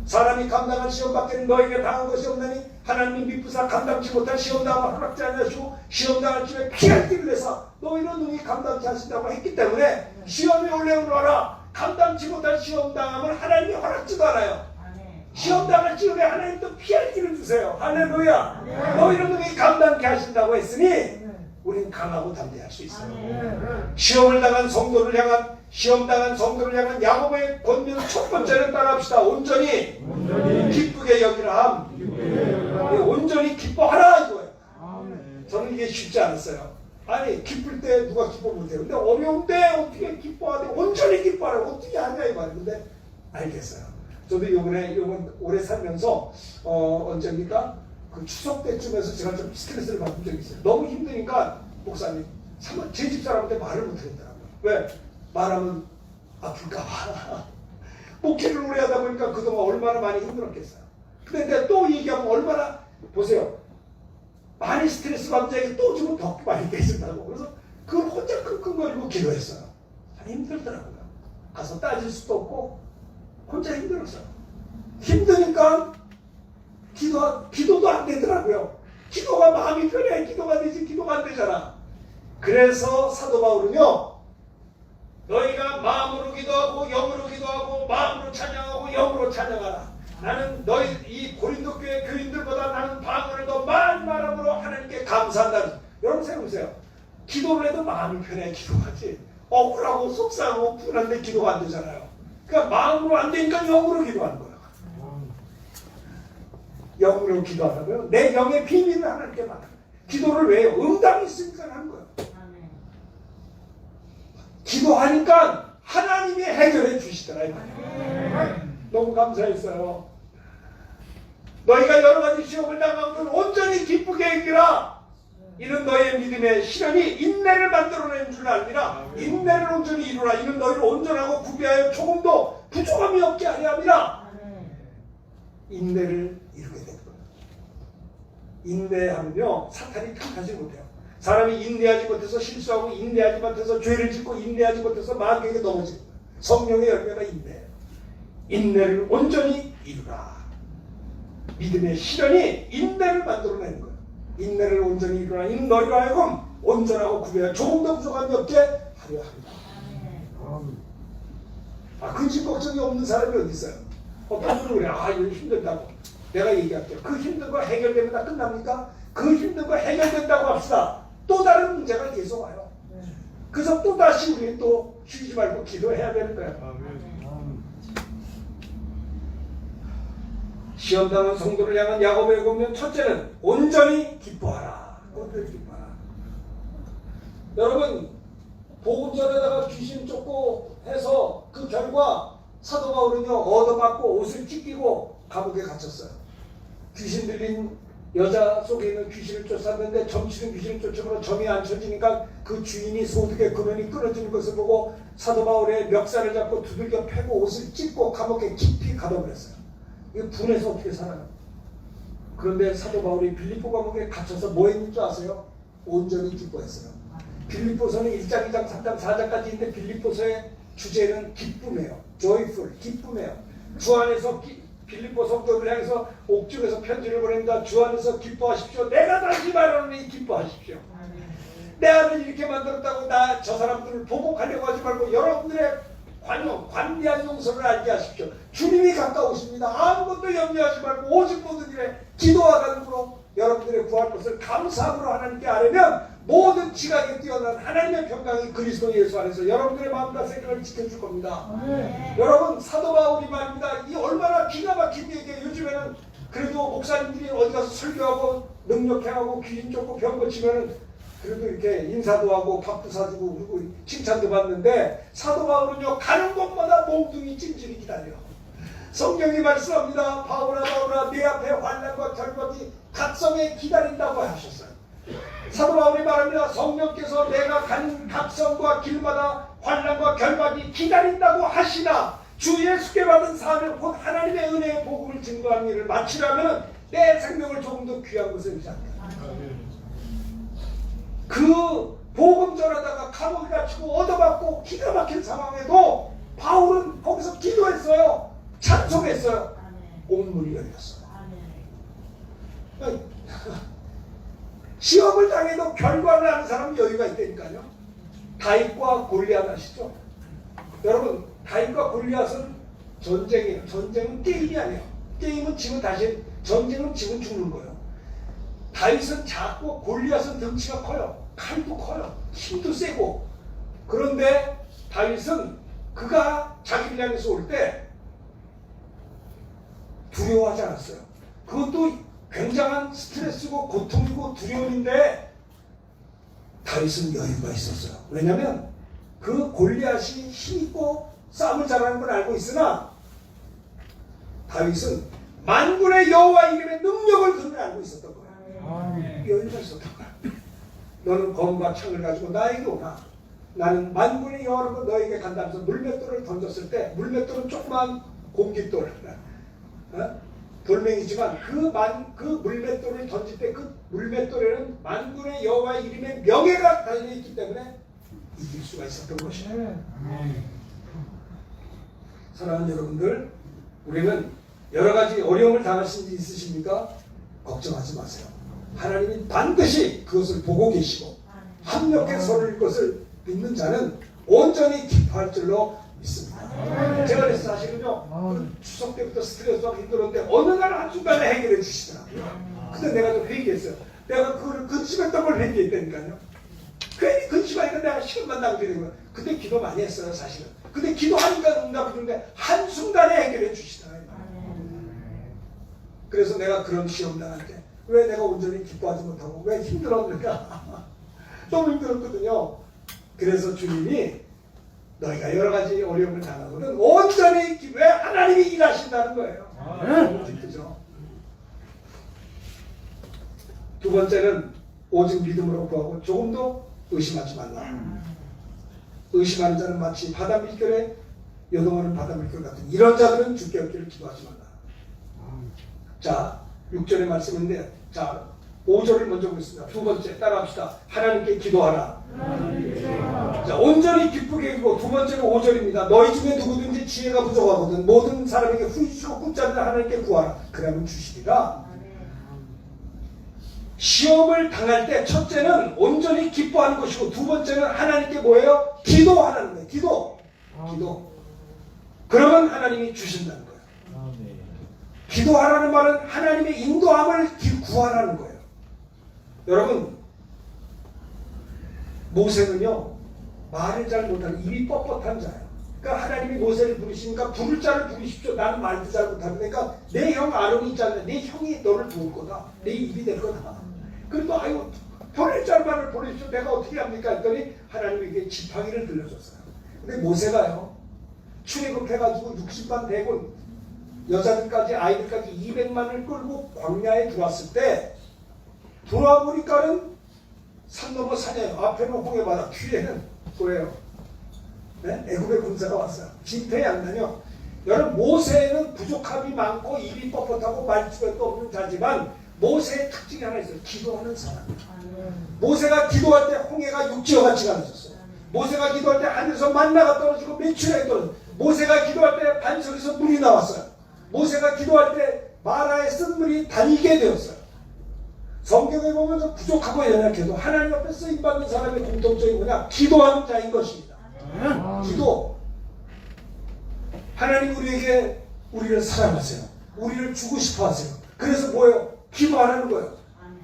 사람이 감당한 시험 밖에는 너에게 당한 것이 없나니 하나님 미쁘사 감당치 못한 시험당함을 허락지 않으시고 시험당할 중에 피할 길을 내사 너희는 능히 감당치 하신다고 했기 때문에 시험이 올라오너라 감당치 못한 시험당함을 하나님이 허락지도 않아요. 시험당할 즈음에 하나님 또 피할 길을 주세요. 할렐루야. 너희는 능히 감당케 하신다고 했으니 우리는 강하고 담대할 수 있어요. 시험을 당한 성도를 향한 야곱의 권면은 첫 번째는 따라합시다. 온전히 기쁘게 여기라 함. 온전히 기뻐하라 이거예요. 저는 이게 쉽지 않았어요. 아니 기쁠 때 누가 기뻐 못해요. 근데 어려운데 어떻게 기뻐하되 온전히 기뻐하라고 어떻게 하냐 이 말이에요. 근데 알겠어요. 저도 이번 오래 살면서 언제입니까? 그 추석 때쯤에서 제가 좀 스트레스를 받은 적이 있어요. 너무 힘드니까 목사님 제 집사람한테 말을 못하겠더라고요. 왜? 말하면 아플까봐. 목회를 오래 하다 보니까 그동안 얼마나 많이 힘들었겠어요. 근데 내가 또 얘기하면 얼마나 보세요. 많이 스트레스 받은 자에게 또 주면 더 많이 깨진다고. 그래서 그걸 혼자 끙끙거리고 기도했어요. 참 힘들더라고요. 가서 따질 수도 없고 혼자 힘들었어요. 힘드니까 기도도 안 되더라고요. 기도가 마음이 편해. 기도가 되지 기도가 안 되잖아. 그래서 사도 바울은요. 너희가 마음으로 기도하고 영으로 기도하고 마음으로 찬양하고 영으로 찬양하라. 나는 너희 이 고린도 교회 교인들보다 나는 방언을 더 많은 말함으로 하나님께 감사한다. 여러분 생각해보세요. 기도를 해도 마음이 편해 기도하지. 억울하고 속상하고 분한데 기도가 안 되잖아요. 그러니까 마음으로 안 되니까 영으로 기도하는 거예요. 영으로 기도하라고요. 내 영의 비밀을 하나님께 말하는 거예요. 기도를 왜요? 응답이 있으니까 하는 거예요. 기도하니까 하나님이 해결해 주시더라. 너무 감사했어요. 너희가 여러 가지 시험을 당하면 온전히 기쁘게 이기라. 이는 너희의 믿음의 실현이 인내를 만들어낸 줄 알미라. 인내를 온전히 이루라. 이는 너희를 온전하고 구비하여 조금도 부족함이 없게 하려 함이라. 인내를 이루게 되는 거예요. 인내하면요 사탄이 탐하지 못해요. 사람이 인내하지 못해서 실수하고 인내하지 못해서 죄를 짓고 인내하지 못해서 마귀에게 넘어지는 거예요. 성령의 열매가 인내예요. 인내를 온전히 이루라. 믿음의 실현이 인내를 만들어내는 거예요. 인내를 온전히 이루라. 이는 너희로 하여금 온전하고 구별하여 조금도 부족함이 없게 하려 합니다. 근심 걱정이 없는 사람이 어디 있어요? 어떤 분은 그래. 이거 힘들다고. 내가 얘기할게요. 그 힘든 거 해결되면 다 끝납니까? 그 힘든 거 해결된다고 합시다. 또 다른 문제가 계속 와요. 그래서 또 다시 우리 또 쉬지 말고 기도해야 되는 거예요. 시험당한 성도를 향한 야곱의 권면 첫째는 온전히 기뻐하라. 온전히 기뻐하라. 여러분 복음 전에다가 귀신 쫓고 해서 그 결과 사도 바울은요 얻어맞고 옷을 찢기고 감옥에 갇혔어요. 귀신 들린 여자 속에 있는 귀신을 쫓았는데 점치는 귀신을 쫓으므로 점이 안 쳐지니까 그 주인이 소득의 근원이 끊어지는 것을 보고 사도 바울의 멱살을 잡고 두들겨 패고 옷을 찢고 감옥에 깊이 가둬버렸어요. 이거 분해서 어떻게 살아요? 그런데 사도 바울이 빌립보 감옥에 갇혀서 뭐 했는 줄 아세요? 온전히 기뻐했어요. 빌립보서는 1장, 2장, 3장, 4장까지 있는데 빌립보서의 주제는 기쁨이에요. joyful, 기쁨이에요. 주 안에서 빌립보 성도를 향해서 옥중에서 편지를 보낸다. 주 안에서 기뻐하십시오. 내가 다시 말하노니 기뻐하십시오. 내 아들 이렇게 만들었다고 저 사람들을 보복하려고 하지 말고 여러분들의 관대한 용서를 알게 하십시오. 주님이 가까우십니다. 아무것도 염려하지 말고 오직 모든 일에 기도와 간구로 여러분들의 구할 것을 감사함으로 하나님께 아뢰면 모든 지각에 뛰어난 하나님의 평강이 그리스도 예수 안에서 여러분들의 마음과 생각을 지켜줄 겁니다. 여러분 사도 바울이 말입니다. 이 얼마나 기가 막힌 얘기예요. 요즘에는 그래도 목사님들이 어디 가서 설교하고 능력행하고 귀신 쫓고 병 고치면은 그래도 이렇게 인사도 하고 밥도 사주고 그리고 칭찬도 받는데 사도 바울은요 가는 곳마다 몽둥이 찜질이 기다려. 성경이 말씀합니다. 바울아 내 앞에 환난과 결박이 각성에 기다린다고 하셨어요. 사도 바울이 말합니다. 성령께서 내가 가는 각성과 길마다 환난과 결박이 기다린다고 하시나 주 예수께 받은 사명 곧 하나님의 은혜의 복음을 증거하는 일을 마치려면 내 생명을 조금 더 귀한 것을 의지한다. 그 복음 전하다가 감옥에 갇히고 얻어맞고 기가 막힌 상황에도 바울은 거기서 기도했어요. 찬송했어요. 온문이 열렸어요. 시험을 당해도 결과를 하는 사람은 여유가 있다니까요. 다윗과 골리앗 아시죠? 여러분 다윗과 골리앗은 전쟁이에요. 전쟁은 게임이 아니에요. 게임은 지면 다시 전쟁은 지면 죽는 거예요. 다윗은 작고 골리앗은 덩치가 커요. 칼도 커요. 힘도 세고. 그런데 다윗은 그가 자기를 향해서 올 때 두려워하지 않았어요. 그것도 굉장한 스트레스고 고통이고 두려움인데 다윗은 여유가 있었어요. 왜냐하면 그 골리앗이 힘있고 싸움을 잘하는 걸 알고 있으나 다윗은 만군의 여호와 이름의 능력을 그는 알고 있었던 거예요. 여유가 있었던 거예요. 너는 검과 창을 가지고 나에게 오라. 나는 만군의 여호와로 너에게 간다면서 물맷돌을 던졌을 때 물맷돌은 조그만 공깃돌 돌멩이지만 그 물맷돌을 던질 때 그 물맷돌에는 만군의 여호와 이름의 명예가 달려있기 때문에 이길 수가 있었던 것이에요. 사랑하는 여러분들, 우리는 여러 가지 어려움을 당하신 일 있으십니까? 걱정하지 마세요. 하나님이 반드시 그것을 보고 계시고 합력해 서를 것을 믿는 자는 온전히 기뻐할 줄로 믿습니다. 제가 그래서 사실은요 그 추석 때부터 스트레스가 힘들었는데 어느 날 한순간에 해결해 주시더라고요. 근데 내가 좀 회개했어요. 내가 그걸 근심했던 걸 회개했다니까요. 괜히 근심하니까 내가 시간만 낭비되는 거예요. 그때 기도 많이 했어요 사실은. 근데 기도하니까 응답이 주는데 한순간에 해결해 주시더라고요. 그래서 내가 그런 시험 당할 때 왜 내가 온전히 기뻐하지 못하고 왜 힘들었는가 너무 힘들었거든요. 그래서 주님이 너희가 여러 가지 어려움을 당하거든 온전히 왜 하나님이 일하신다는 거예요. 너무 기쁘죠. 두 번째는 오직 믿음으로 구하고 조금도 의심하지 말라. 의심하는 자는 마치 바다 물결에 요동하는 바다 물결 같은 이런 자들은 주께 얻기를 기도하지 말라. 자, 6절의 말씀인데, 자, 5절을 먼저 보겠습니다. 두 번째 따라합시다. 하나님께 기도하라. 자, 온전히 기쁘게 여기고, 두 번째는 5절입니다. 너희 중에 누구든지 지혜가 부족하거든 모든 사람에게 후이시고 굳자들 하나님께 구하라. 그러면 주시리라. 시험을 당할 때 첫째는 온전히 기뻐하는 것이고, 두 번째는 하나님께 뭐예요? 기도하라는 거예요. 기도. 그러면 하나님이 주신다는 거예요. 기도하라는 말은 하나님의 인도함을 구하라는 거예요. 여러분, 모세는요, 말을 잘 못하는 입이 뻣뻣한 자예요. 그러니까 하나님이 모세를 부르시니까 부를 자를 부르십시오. 나는 말도 잘 못하는데, 그러니까 내 형 아론이 있잖아요. 내 형이 너를 도울 거다. 내 입이 될 거다. 그래도 아유, 보낼 자만을 보내십시오. 내가 어떻게 합니까? 했더니 하나님에게 지팡이를 들려줬어요. 근데 모세가요, 출애굽해가지고 60만 대군 여자들까지 아이들까지 200만을 끌고 광야에 들어왔을 때 돌아와 보니까는 산 넘어 산이에요. 앞에는 홍해바다, 뒤에는 뭐예요? 네? 애굽의 군사가 왔어요. 진퇴양난이요. 여러분, 모세는 부족함이 많고 입이 뻣뻣하고 말주변도 없는 자지만 모세의 특징이 하나 있어요. 기도하는 사람이에요. 모세가 기도할 때 홍해가 육지와 같이 가르쳤어요. 모세가 기도할 때 하늘에서 만나가 떨어지고 메추라기 떨어지고, 모세가 기도할 때 반석에서 물이 나왔어요. 모세가 기도할 때 마라의 쓴물이 달게 되었어요. 성경에 보면 부족하고 연약해도 하나님 앞에 쓰임받는 사람의 공통점이 뭐냐? 기도하는 자인 것입니다. 기도. 하나님 우리를 사랑하세요. 우리를 주고 싶어 하세요. 그래서 뭐예요? 기도하라는 거예요.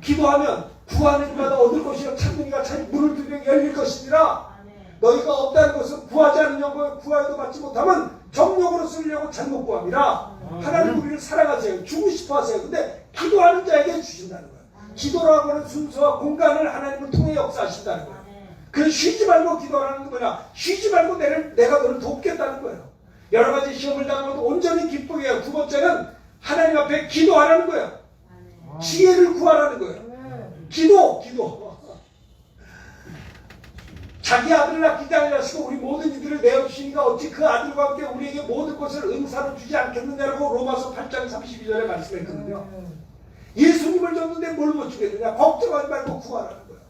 기도하면 구하는 이마다 얻을 것이요 찾는 이가 찾니 문을 두드리면 열릴 것이니라. 너희가 없다는 것은 구하지 않는 영광을 구하여도 받지 못하면 정욕으로 쓰려고 잘못 구함이라. 하나님 우리를 사랑하세요. 주고 싶어 하세요. 근데 기도하는 자에게 주신다는 거예요. 기도라고 하는 순서와 공간을 하나님을 통해 역사하신다는 거예요. 그래서 쉬지 말고 기도하라는 게 뭐냐? 쉬지 말고 내가 너를 돕겠다는 거예요. 여러 가지 시험을 당하고도 온전히 기쁘게 해요. 두 번째는 하나님 앞에 기도하라는 거예요. 지혜를 구하라는 거예요. 기도. 자기 아들을 낳기 자하시고 우리 모든 이들을 내어주시니까 어찌 그 아들과 함께 우리에게 모든 것을 응사로 주지 않겠느냐고 로마서 8장 32절에 말씀했거든요. 예수님을 줬는데 뭘 못 주겠느냐? 걱정하지 말고 구하라는 거예요.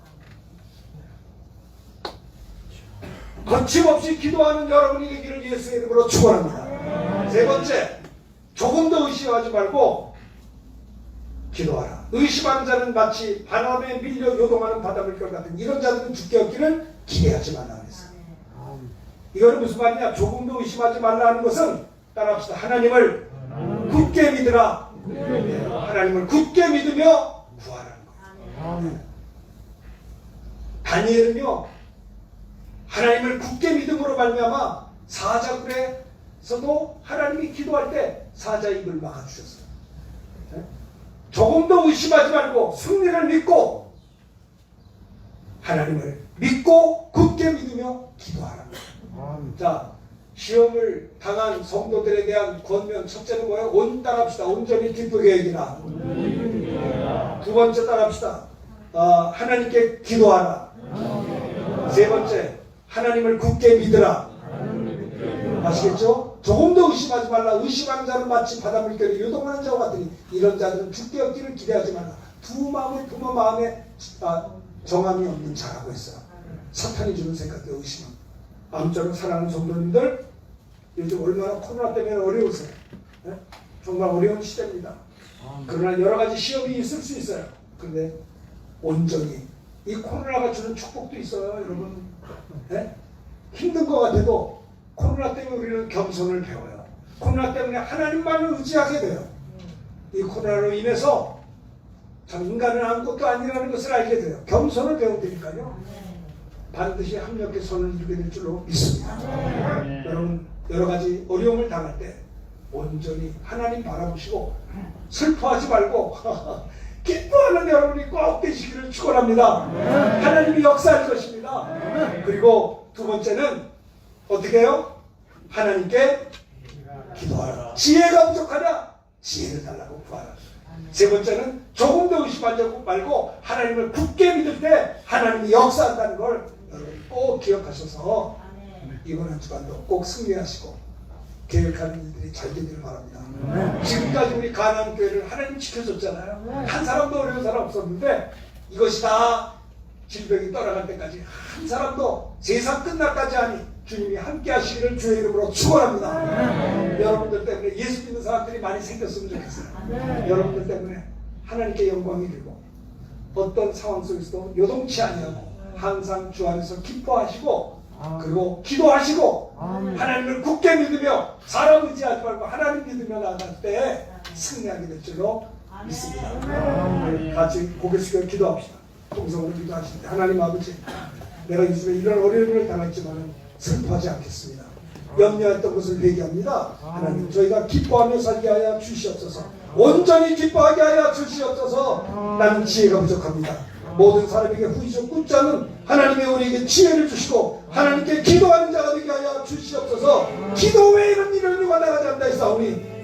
거침없이 기도하는 여러분이 되기를 예수의 이름으로 축원합니다. 세 번째, 조금 더 의심하지 말고 기도하라. 의심하는 자는 마치 바람에 밀려 요동하는 바닷물결 같은 이런 자들은 죽게 얻기를 기대하지 말라 그랬어요. 이거는 무슨 말이냐? 조금 더 의심하지 말라는 것은 따라합시다. 하나님을 굳게 믿으라. 하나님을 굳게 믿으며 구하라는 거예요. 다니엘은요, 하나님을 굳게 믿음으로 말미암아 사자굴에서도 하나님이 기도할 때 사자 입을 막아주셨어요. 조금 더 의심하지 말고 승리를 믿고 하나님을 믿고 굳게 믿으며 기도하라. 자, 시험을 당한 성도들에 대한 권면 첫째는 뭐예요? 따라합시다. 온전히 기쁘게 여기라. 두 번째 따라합시다. 하나님께 기도하라. 세 번째, 하나님을 굳게 믿으라. 아시겠죠? 조금 더 의심하지 말라. 의심하는 자는 마치 바닷물결에 요동하는 자와 같으니 이런 자들은 죽게 얻기를 기대하지 말라. 두 마음을 품어 마음에 정함이 없는 자라고 했어요. 사탄이 주는 생각에 의심은. 아무쪼록 사랑하는 성도님들, 요즘 얼마나 코로나 때문에 어려우세요. 네? 정말 어려운 시대입니다. 그러나 여러 가지 시험이 있을 수 있어요. 그런데 온전히 이 코로나가 주는 축복도 있어요, 여러분. 네? 힘든 것 같아도 코로나 때문에 우리는 겸손을 배워요. 코로나 때문에 하나님만을 의지하게 돼요. 이 코로나로 인해서 참 인간은 아무것도 아니라는 것을 알게 돼요. 겸손을 배우니까요. 반드시 합력해 선을 이루게 될 줄로 믿습니다. 여러분, 여러 가지 어려움을 당할 때 온전히 하나님 바라보시고 슬퍼하지 말고 기뻐하는 여러분이 꼭 되시기를 축원합니다. 하나님이 역사할 것입니다. 그리고 두 번째는 어떻게 해요? 하나님께 기도하라. 지혜가 부족하냐? 지혜를 달라고 구하라. 세 번째는 조금 더 의심하지 말고 하나님을 굳게 믿을 때 하나님이 역사한다는 걸 여러분 꼭 기억하셔서 이번 한 주간도 꼭 승리하시고 계획하는 일들이 잘 되기를 바랍니다. 지금까지 우리 가나안 교회를 하나님 지켜줬잖아요. 한 사람도 어려운 사람 없었는데 이것이 다 질병이 떠나갈 때까지 한 사람도 세상 끝날까지 하니 주님이 함께 하시기를 주의 이름으로 축원합니다. 여러분들 때문에 예수 믿는 사람들이 많이 생겼으면 좋겠어요. 여러분들 때문에 하나님께 영광이 되고 어떤 상황 속에서도 요동치 아니하고 항상 주 안에서 기뻐하시고 그리고 기도하시고 하나님을 굳게 믿으며 사람 의지하지 말고 하나님 믿으며 나아갈 때 승리하게 될 줄로 믿습니다. 같이 고개 숙여 기도합시다. 동성으로 기도하실 때 하나님 아버지, 내가 요즘에 이런 어려움을 당했지만 슬퍼하지 않겠습니다. 염려했던 것을 회개합니다. 하나님, 저희가 기뻐하며 살게 하여 주시옵소서. 온전히 기뻐하게 하여 주시옵소서. 나는 지혜가 부족합니다. 모든 사람에게 후이적 굳자는 하나님의 우리에게 지혜를 주시고 하나님께 기도하는 자가 되게 하여 주시옵소서. 기도 외에는 이런 일과 나가지 않다 했사오니